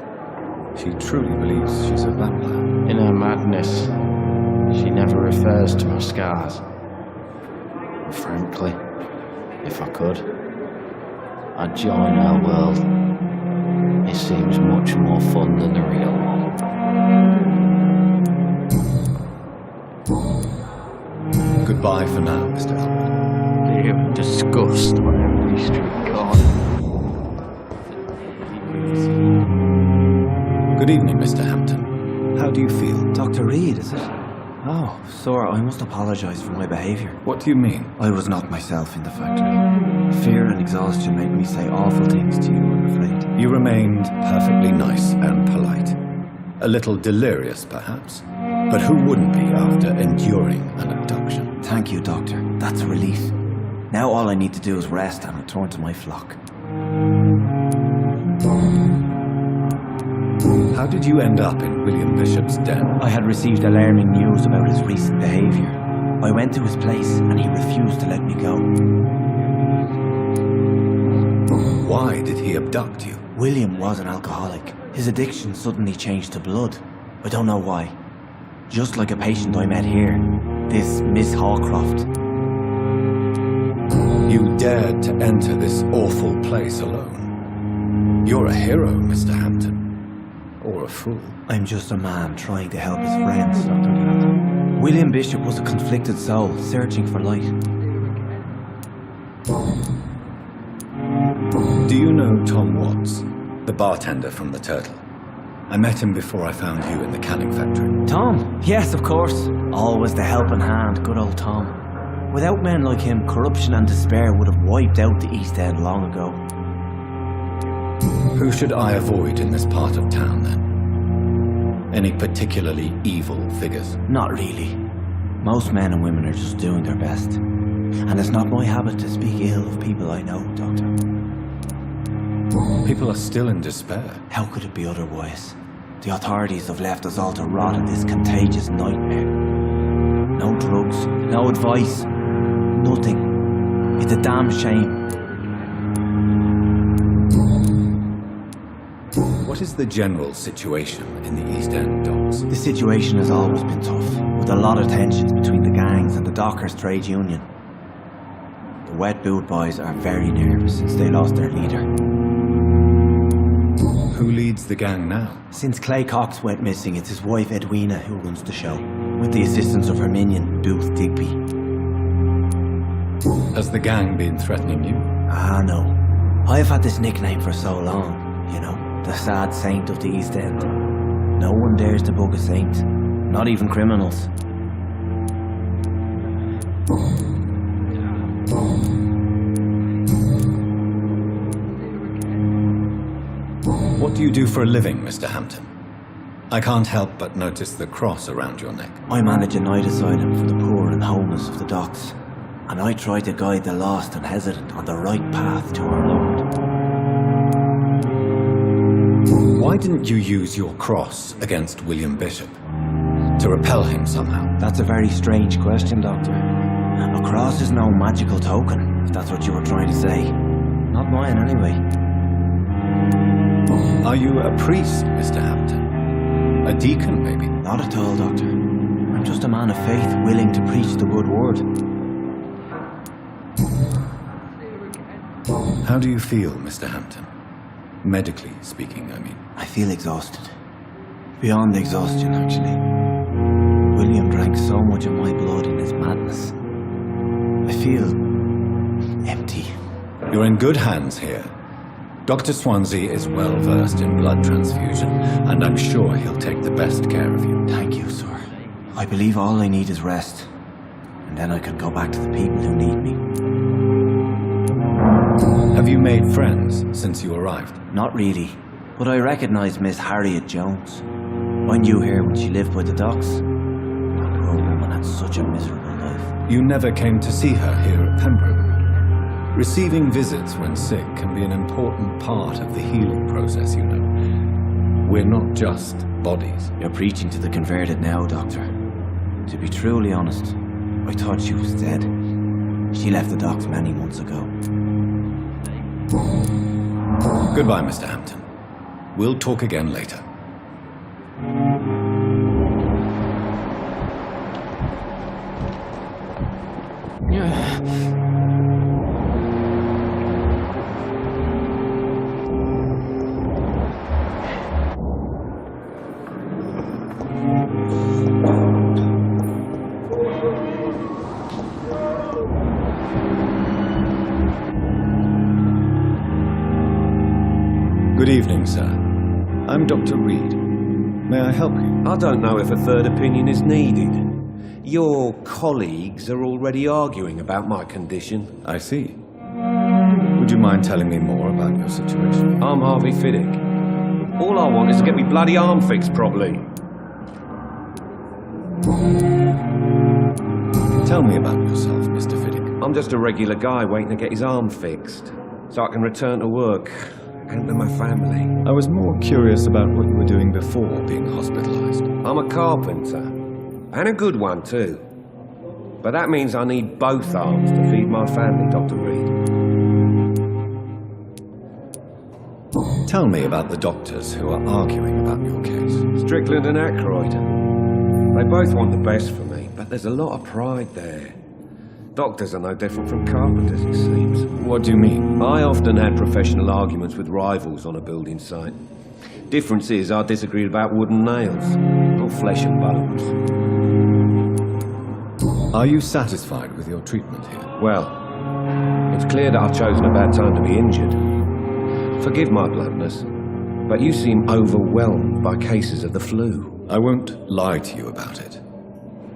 She truly believes she's a vampire. In her madness, she never refers to my scars. And frankly, if I could, I'd join her world. It seems much more fun than the real one. Goodbye for now, Mr. Albert. You disgust on every street corner. Good evening, Mr. Hampton. How do you feel? Dr. Reid, is it? Oh, sir, I must apologise for my behaviour. What do you mean? I was not myself in the factory. Fear and exhaustion made me say awful things to you, I'm afraid. You remained perfectly nice and polite. A little delirious, perhaps. But who wouldn't be after enduring an abduction? Thank you, Doctor. That's a relief. Now all I need to do is rest and return to my flock. How did you end up in William Bishop's den? I had received alarming news about his recent behaviour. I went to his place and he refused to let me go. Why did he abduct you? William was an alcoholic. His addiction suddenly changed to blood. I don't know why. Just like a patient I met here, this Miss Hallcroft. You dared to enter this awful place alone. You're a hero, Mr. Hampton. Or a fool. I'm just a man trying to help his friends, Dr. Reid. William Bishop was a conflicted soul, searching for light. Do you know Tom Watts, the bartender from the Turtle? I met him before I found you in the canning factory. Tom? Yes, of course. Always the helping hand, good old Tom. Without men like him, corruption and despair would have wiped out the East End long ago. Who should I avoid in this part of town, then? Any particularly evil figures? Not really. Most men and women are just doing their best. And it's not my habit to speak ill of people I know, Doctor. People are still in despair. How could it be otherwise? The authorities have left us all to rot in this contagious nightmare. No drugs, no advice, nothing. It's a damn shame. What is the general situation in the East End, Docks? The situation has always been tough, with a lot of tensions between the gangs and the Dockers' trade union. The Wet Boot Boys are very nervous since they lost their leader. Who leads the gang now? Since Clay Cox went missing, it's his wife Edwina who runs the show, with the assistance of her minion, Booth Digby. Has the gang been threatening you? Ah, no. I've had this nickname for so long, you know. The sad saint of the East End. No one dares to bug a saint, not even criminals. What do you do for a living, Mr. Hampton? I can't help but notice the cross around your neck. I manage a night asylum for the poor and homeless of the docks, and I try to guide the lost and hesitant on the right path to our Lord. Why didn't you use your cross against William Bishop? To repel him somehow? That's a very strange question, Doctor. A cross is no magical token, if that's what you were trying to say. Not mine, anyway. Are you a priest, Mr. Hampton? A deacon, maybe? Not at all, Doctor. I'm just a man of faith, willing to preach the good word. How do you feel, Mr. Hampton? Medically speaking, I mean. I feel exhausted. Beyond exhaustion, actually. William drank so much of my blood in his madness. I feel empty. You're in good hands here. Dr. Swansea is well versed in blood transfusion, and I'm sure he'll take the best care of you. Thank you, sir. I believe all I need is rest, and then I can go back to the people who need me. Have you made friends since you arrived? Not really, but I recognize Miss Harriet Jones. I knew her when she lived by the docks. That poor woman had such a miserable life. You never came to see her here at Pembroke. Receiving visits when sick can be an important part of the healing process, you know. We're not just bodies. You're preaching to the converted now, Doctor. To be truly honest, I thought she was dead. She left the docks many months ago. Goodbye, Mr. Hampton. We'll talk again later. Good evening, sir. I'm Dr. Reid. May I help you? I don't know if a third opinion is needed. Your colleagues are already arguing about my condition. I see. Would you mind telling me more about your situation? I'm Harvey Fiddick. All I want is to get me bloody arm fixed properly. Tell me about yourself, Mr. Fiddick. I'm just a regular guy waiting to get his arm fixed, so I can return to work and to my family. I was more curious about what you were doing before being hospitalized. I'm a carpenter, and a good one too. But that means I need both arms to feed my family, Dr. Reid. Tell me about the doctors who are arguing about your case. Strickland and Aykroyd. They both want the best for me, but there's a lot of pride there. Doctors are no different from carpenters, it seems. What do you mean? I often had professional arguments with rivals on a building site. Difference is I disagreed about wooden nails, not flesh and bones. Are you satisfied with your treatment here? Well, it's clear that I've chosen a bad time to be injured. Forgive my bluntness, but you seem overwhelmed by cases of the flu. I won't lie to you about it.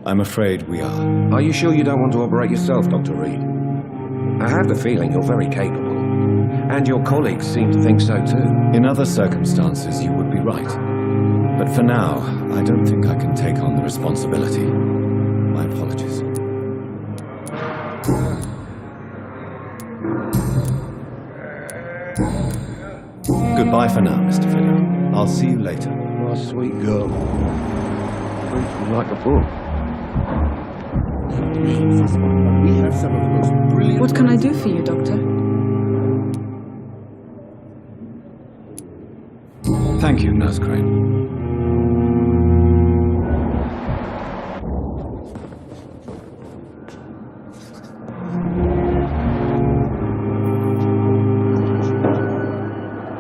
I'm afraid we are. Are you sure you don't want to operate yourself, Dr. Reid? I have the feeling you're very capable, and your colleagues seem to think so too. In other circumstances, you would be right. But for now, I don't think I can take on the responsibility. My apologies. Goodbye for now, Mr. Fiddick. I'll see you later. My sweet girl. Reads me like a book. We have some of the most brilliant... What can I do for you, Doctor? Thank you, Nurse Crane.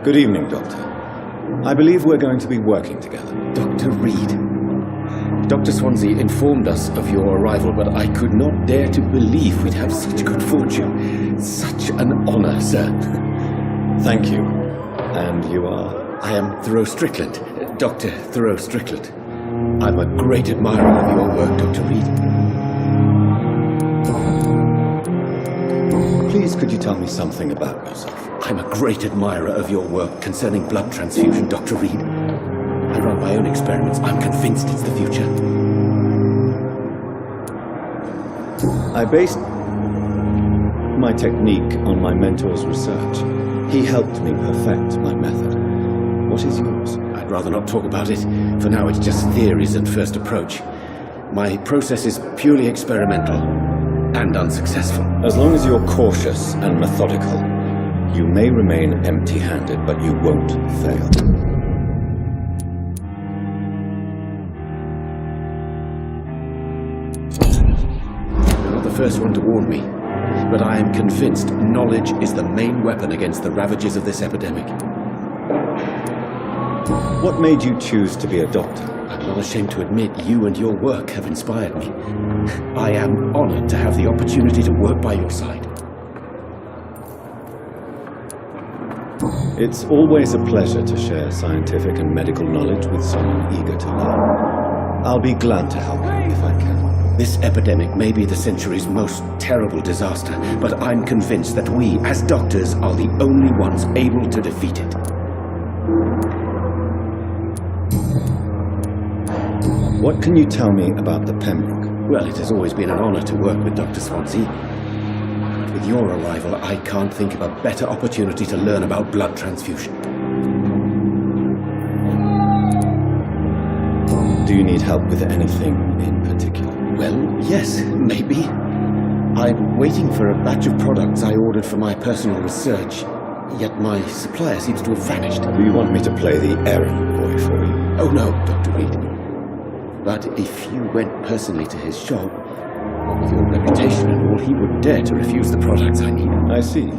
Good evening, Doctor. I believe we're going to be working together. Dr. Reid. Dr. Swansea informed us of your arrival, but I could not dare to believe we'd have such good fortune. Such an honor, sir. Thank you. And you are? I am Thoreau Strickland, Dr. Thoreau Strickland. I'm a great admirer of your work, Dr. Reid. Please, could you tell me something about yourself? I'm a great admirer of your work concerning blood transfusion, Dr. Reid. I run my my own experiments, I'm convinced it's the future. I based my technique on my mentor's research. He helped me perfect my method. What is yours? I'd rather not talk about it. For now, it's just theories and first approach. My process is purely experimental and unsuccessful. As long as you're cautious and methodical, you may remain empty-handed, but you won't fail. You're not the first one to warn me, but I am convinced knowledge is the main weapon against the ravages of this epidemic. What made you choose to be a doctor? I'm not ashamed to admit you and your work have inspired me. I am honored to have the opportunity to work by your side. It's always a pleasure to share scientific and medical knowledge with someone eager to learn. I'll be glad to help you if I can. This epidemic may be the century's most terrible disaster, but I'm convinced that we, as doctors, are the only ones able to defeat it. What can you tell me about the Pembroke? Well, it has always been an honor to work with Dr. Swansea. But with your arrival, I can't think of a better opportunity to learn about blood transfusion. Do you need help with anything in particular? Well, yes, maybe. I'm waiting for a batch of products I ordered for my personal research, yet my supplier seems to have vanished. Do you want me to play the errand boy for you? Oh no, Dr. Reid. But if you went personally to his shop, with your reputation and all, he would dare to refuse the products I need. I see.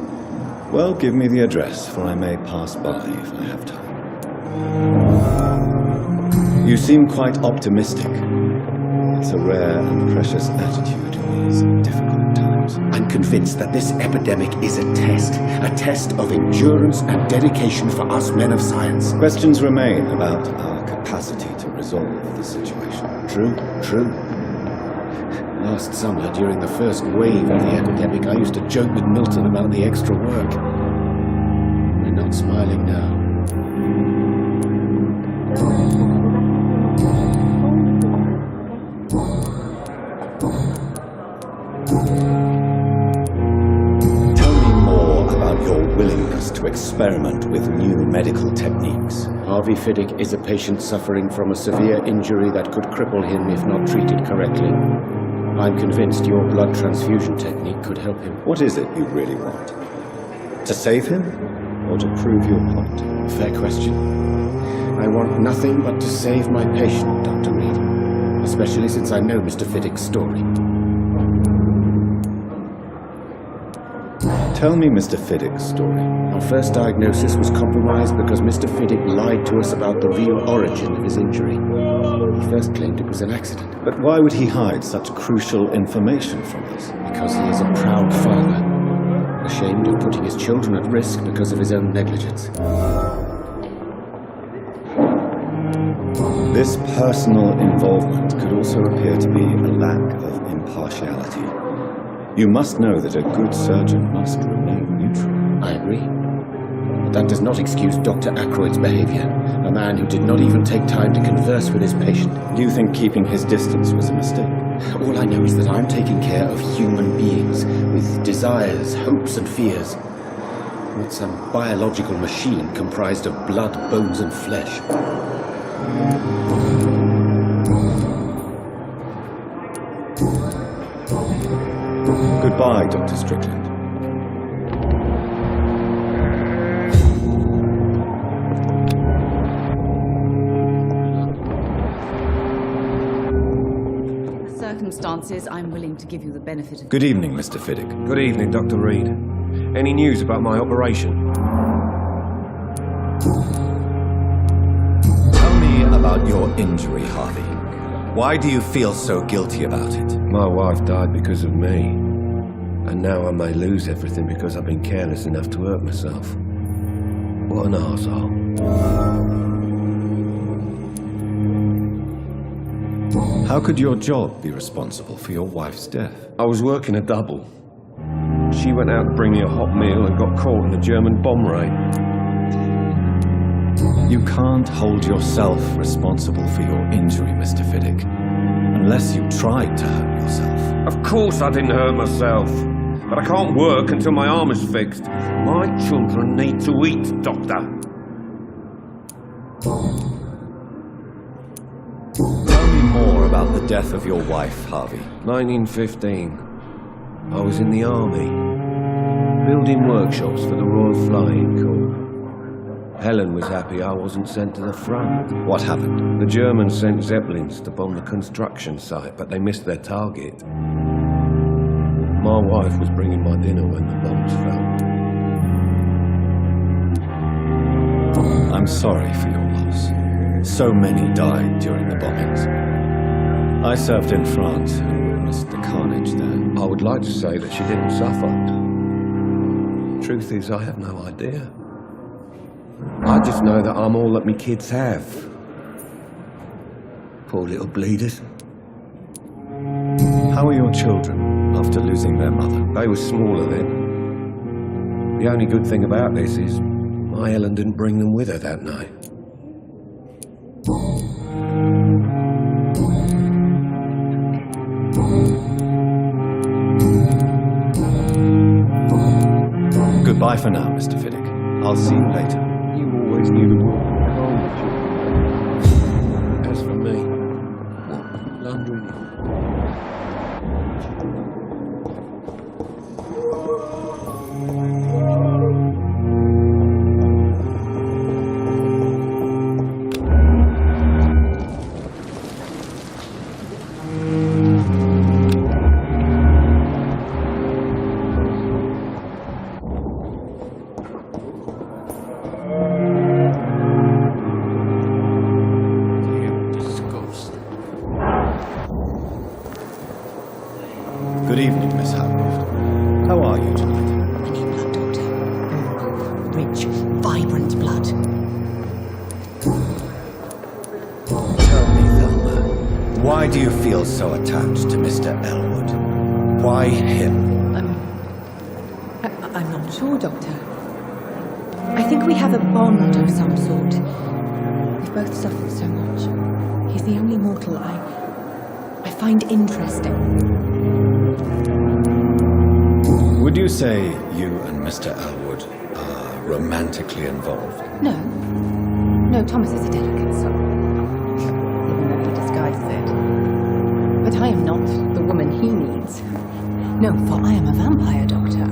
Well, give me the address, for I may pass by if I have time. You seem quite optimistic. It's a rare and precious attitude in these difficult times. I'm convinced that this epidemic is a test of endurance and dedication for us men of science. Questions remain about our capacity to resolve the situation. True. Last summer, during the first wave of the epidemic, I used to joke with Milton about the extra work. We're not smiling now. Tell me more about your willingness to experiment with new medical techniques. Harvey Fiddick is a patient suffering from a severe injury that could cripple him if not treated correctly. I'm convinced your blood transfusion technique could help him. What is it you really want? To save him, or to prove your point? Fair question. I want nothing but to save my patient, Dr. Reid. Especially since I know Mr. Fiddick's story. Tell me Mr. Fiddick's story. Our first diagnosis was compromised because Mr. Fiddick lied to us about the real origin of his injury. He first claimed it was an accident. But why would he hide such crucial information from us? Because he is a proud father, ashamed of putting his children at risk because of his own negligence. This personal involvement could also appear to be a lack of impartiality. You must know that a good surgeon must remain neutral. I agree. But that does not excuse Dr. Ackroyd's behavior, a man who did not even take time to converse with his patient. You think keeping his distance was a mistake? All I know is that I'm taking care of human beings with desires, hopes and fears. Not some biological machine comprised of blood, bones and flesh. Goodbye, Dr. Strickland. Circumstances, I'm willing to give you the benefit of... Good evening, Mr. Fiddick. Good evening, Dr. Reid. Any news about my operation? Tell me about your injury, Harvey. Why do you feel so guilty about it? My wife died because of me. And now I may lose everything because I've been careless enough to hurt myself. What an arsehole. How could your job be responsible for your wife's death? I was working a double. She went out to bring me a hot meal and got caught in a German bomb raid. You can't hold yourself responsible for your injury, Mr. Fiddick, unless you tried to hurt yourself. Of course I didn't hurt myself. But I can't work until my arm is fixed. My children need to eat, Doctor. Tell me more about the death of your wife, Harvey. 1915. I was in the army, building workshops for the Royal Flying Corps. Helen was happy I wasn't sent to the front. What happened? The Germans sent Zeppelins to bomb the construction site, but they missed their target. My wife was bringing my dinner when the bombs fell. I'm sorry for your loss. So many died during the bombings. I served in France and witnessed the carnage there. I would like to say that she didn't suffer. Truth is, I have no idea. I just know that I'm all that me kids have. Poor little bleeders. How are your children after losing their mother? They were smaller then. The only good thing about this is my Helen didn't bring them with her that night. Goodbye for now, Mr. Fiddick. I'll see you later. You always knew the world would hold you. As for me, laundry. Good evening, Miss Howcroft. How are you tonight? I need blood, Doctor. Rich, vibrant blood. Tell me, Thelma, why do you feel so attached to Mr. Elwood? Why him? I'm not sure, Doctor. I think we have a bond of some sort. We've both suffered so much. He's the only mortal I find interesting. Would you say you and Mr. Elwood are romantically involved? No. No, Thomas is a delicate soul. Even though he disguises it. But I am not the woman he needs. No, for I am a vampire, Doctor.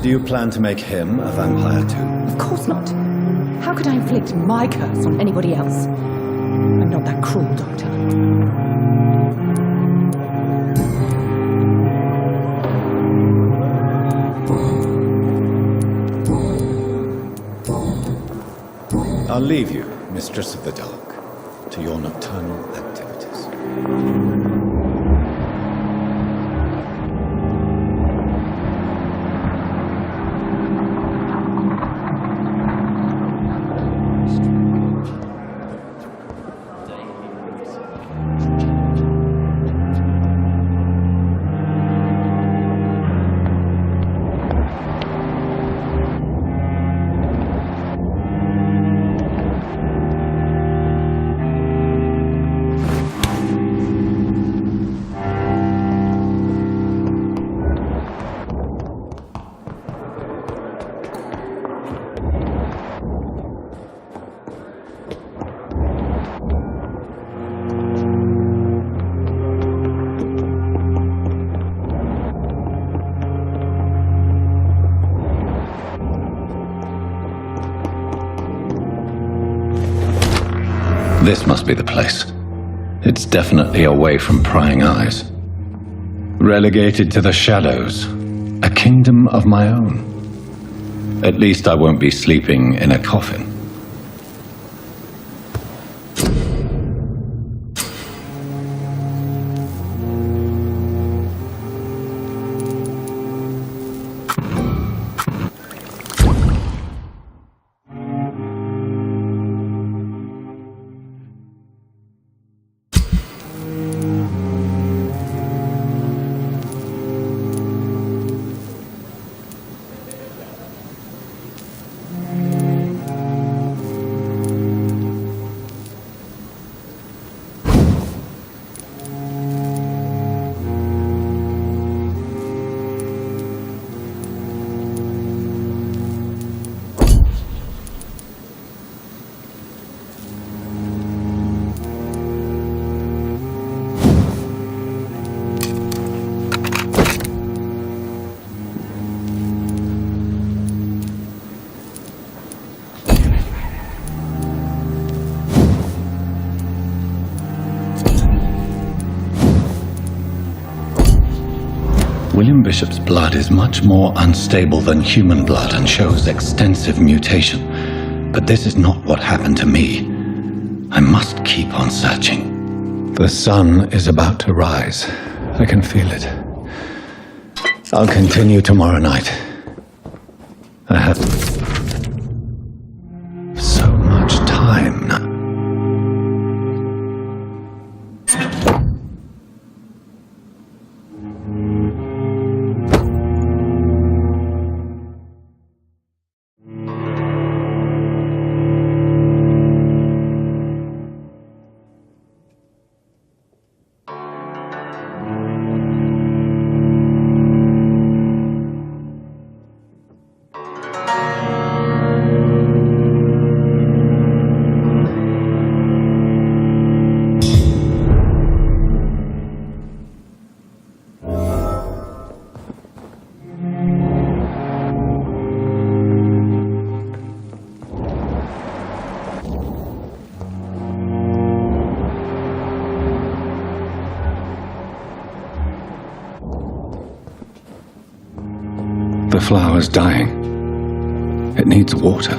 Do you plan to make him a vampire too? Of course not. How could I inflict my curse on anybody else? I'm not that cruel, Doctor. I'll leave you, Mistress of the Dark, to your nocturnal activities. This must be the place. It's definitely away from prying eyes. Relegated to the shadows. A kingdom of my own. At least I won't be sleeping in a coffin. William Bishop's blood is much more unstable than human blood and shows extensive mutation. But this is not what happened to me. I must keep on searching. The sun is about to rise. I can feel it. I'll continue tomorrow night. I have so much time now. The flower's dying. It needs water.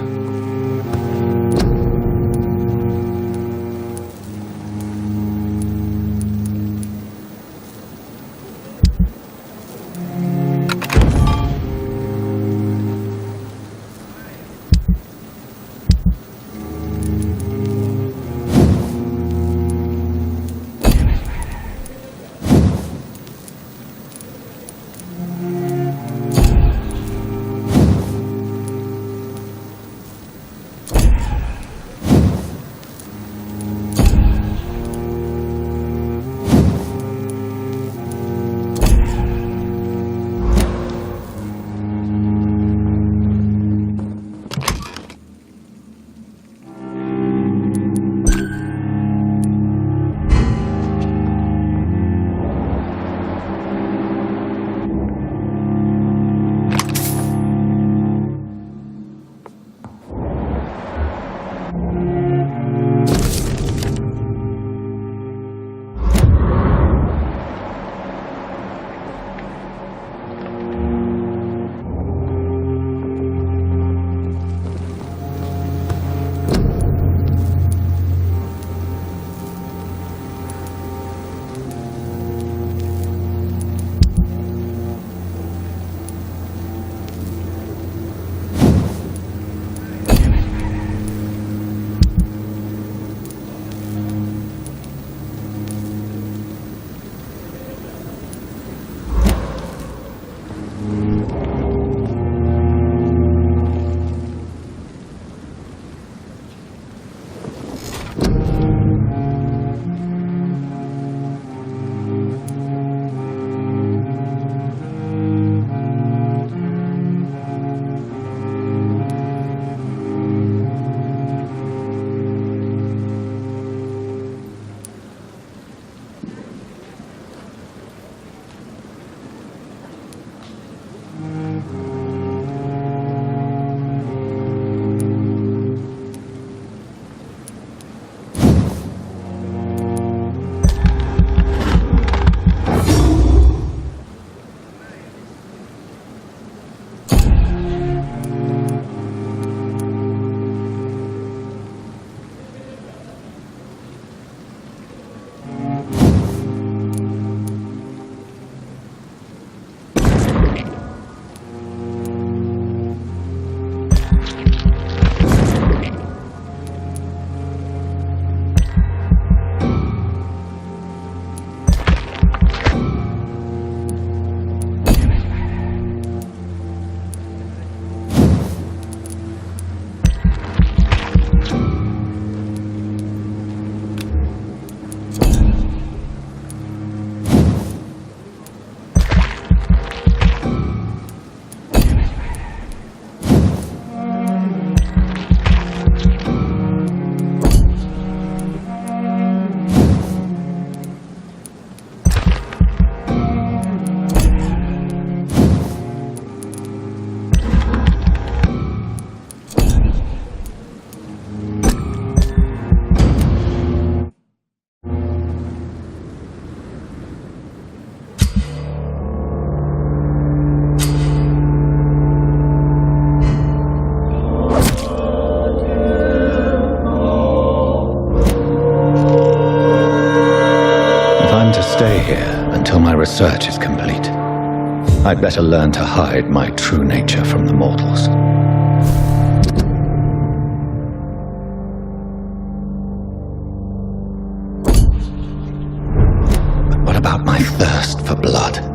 until my research is complete. I'd better learn to hide my true nature from the mortals. But what about my thirst for blood?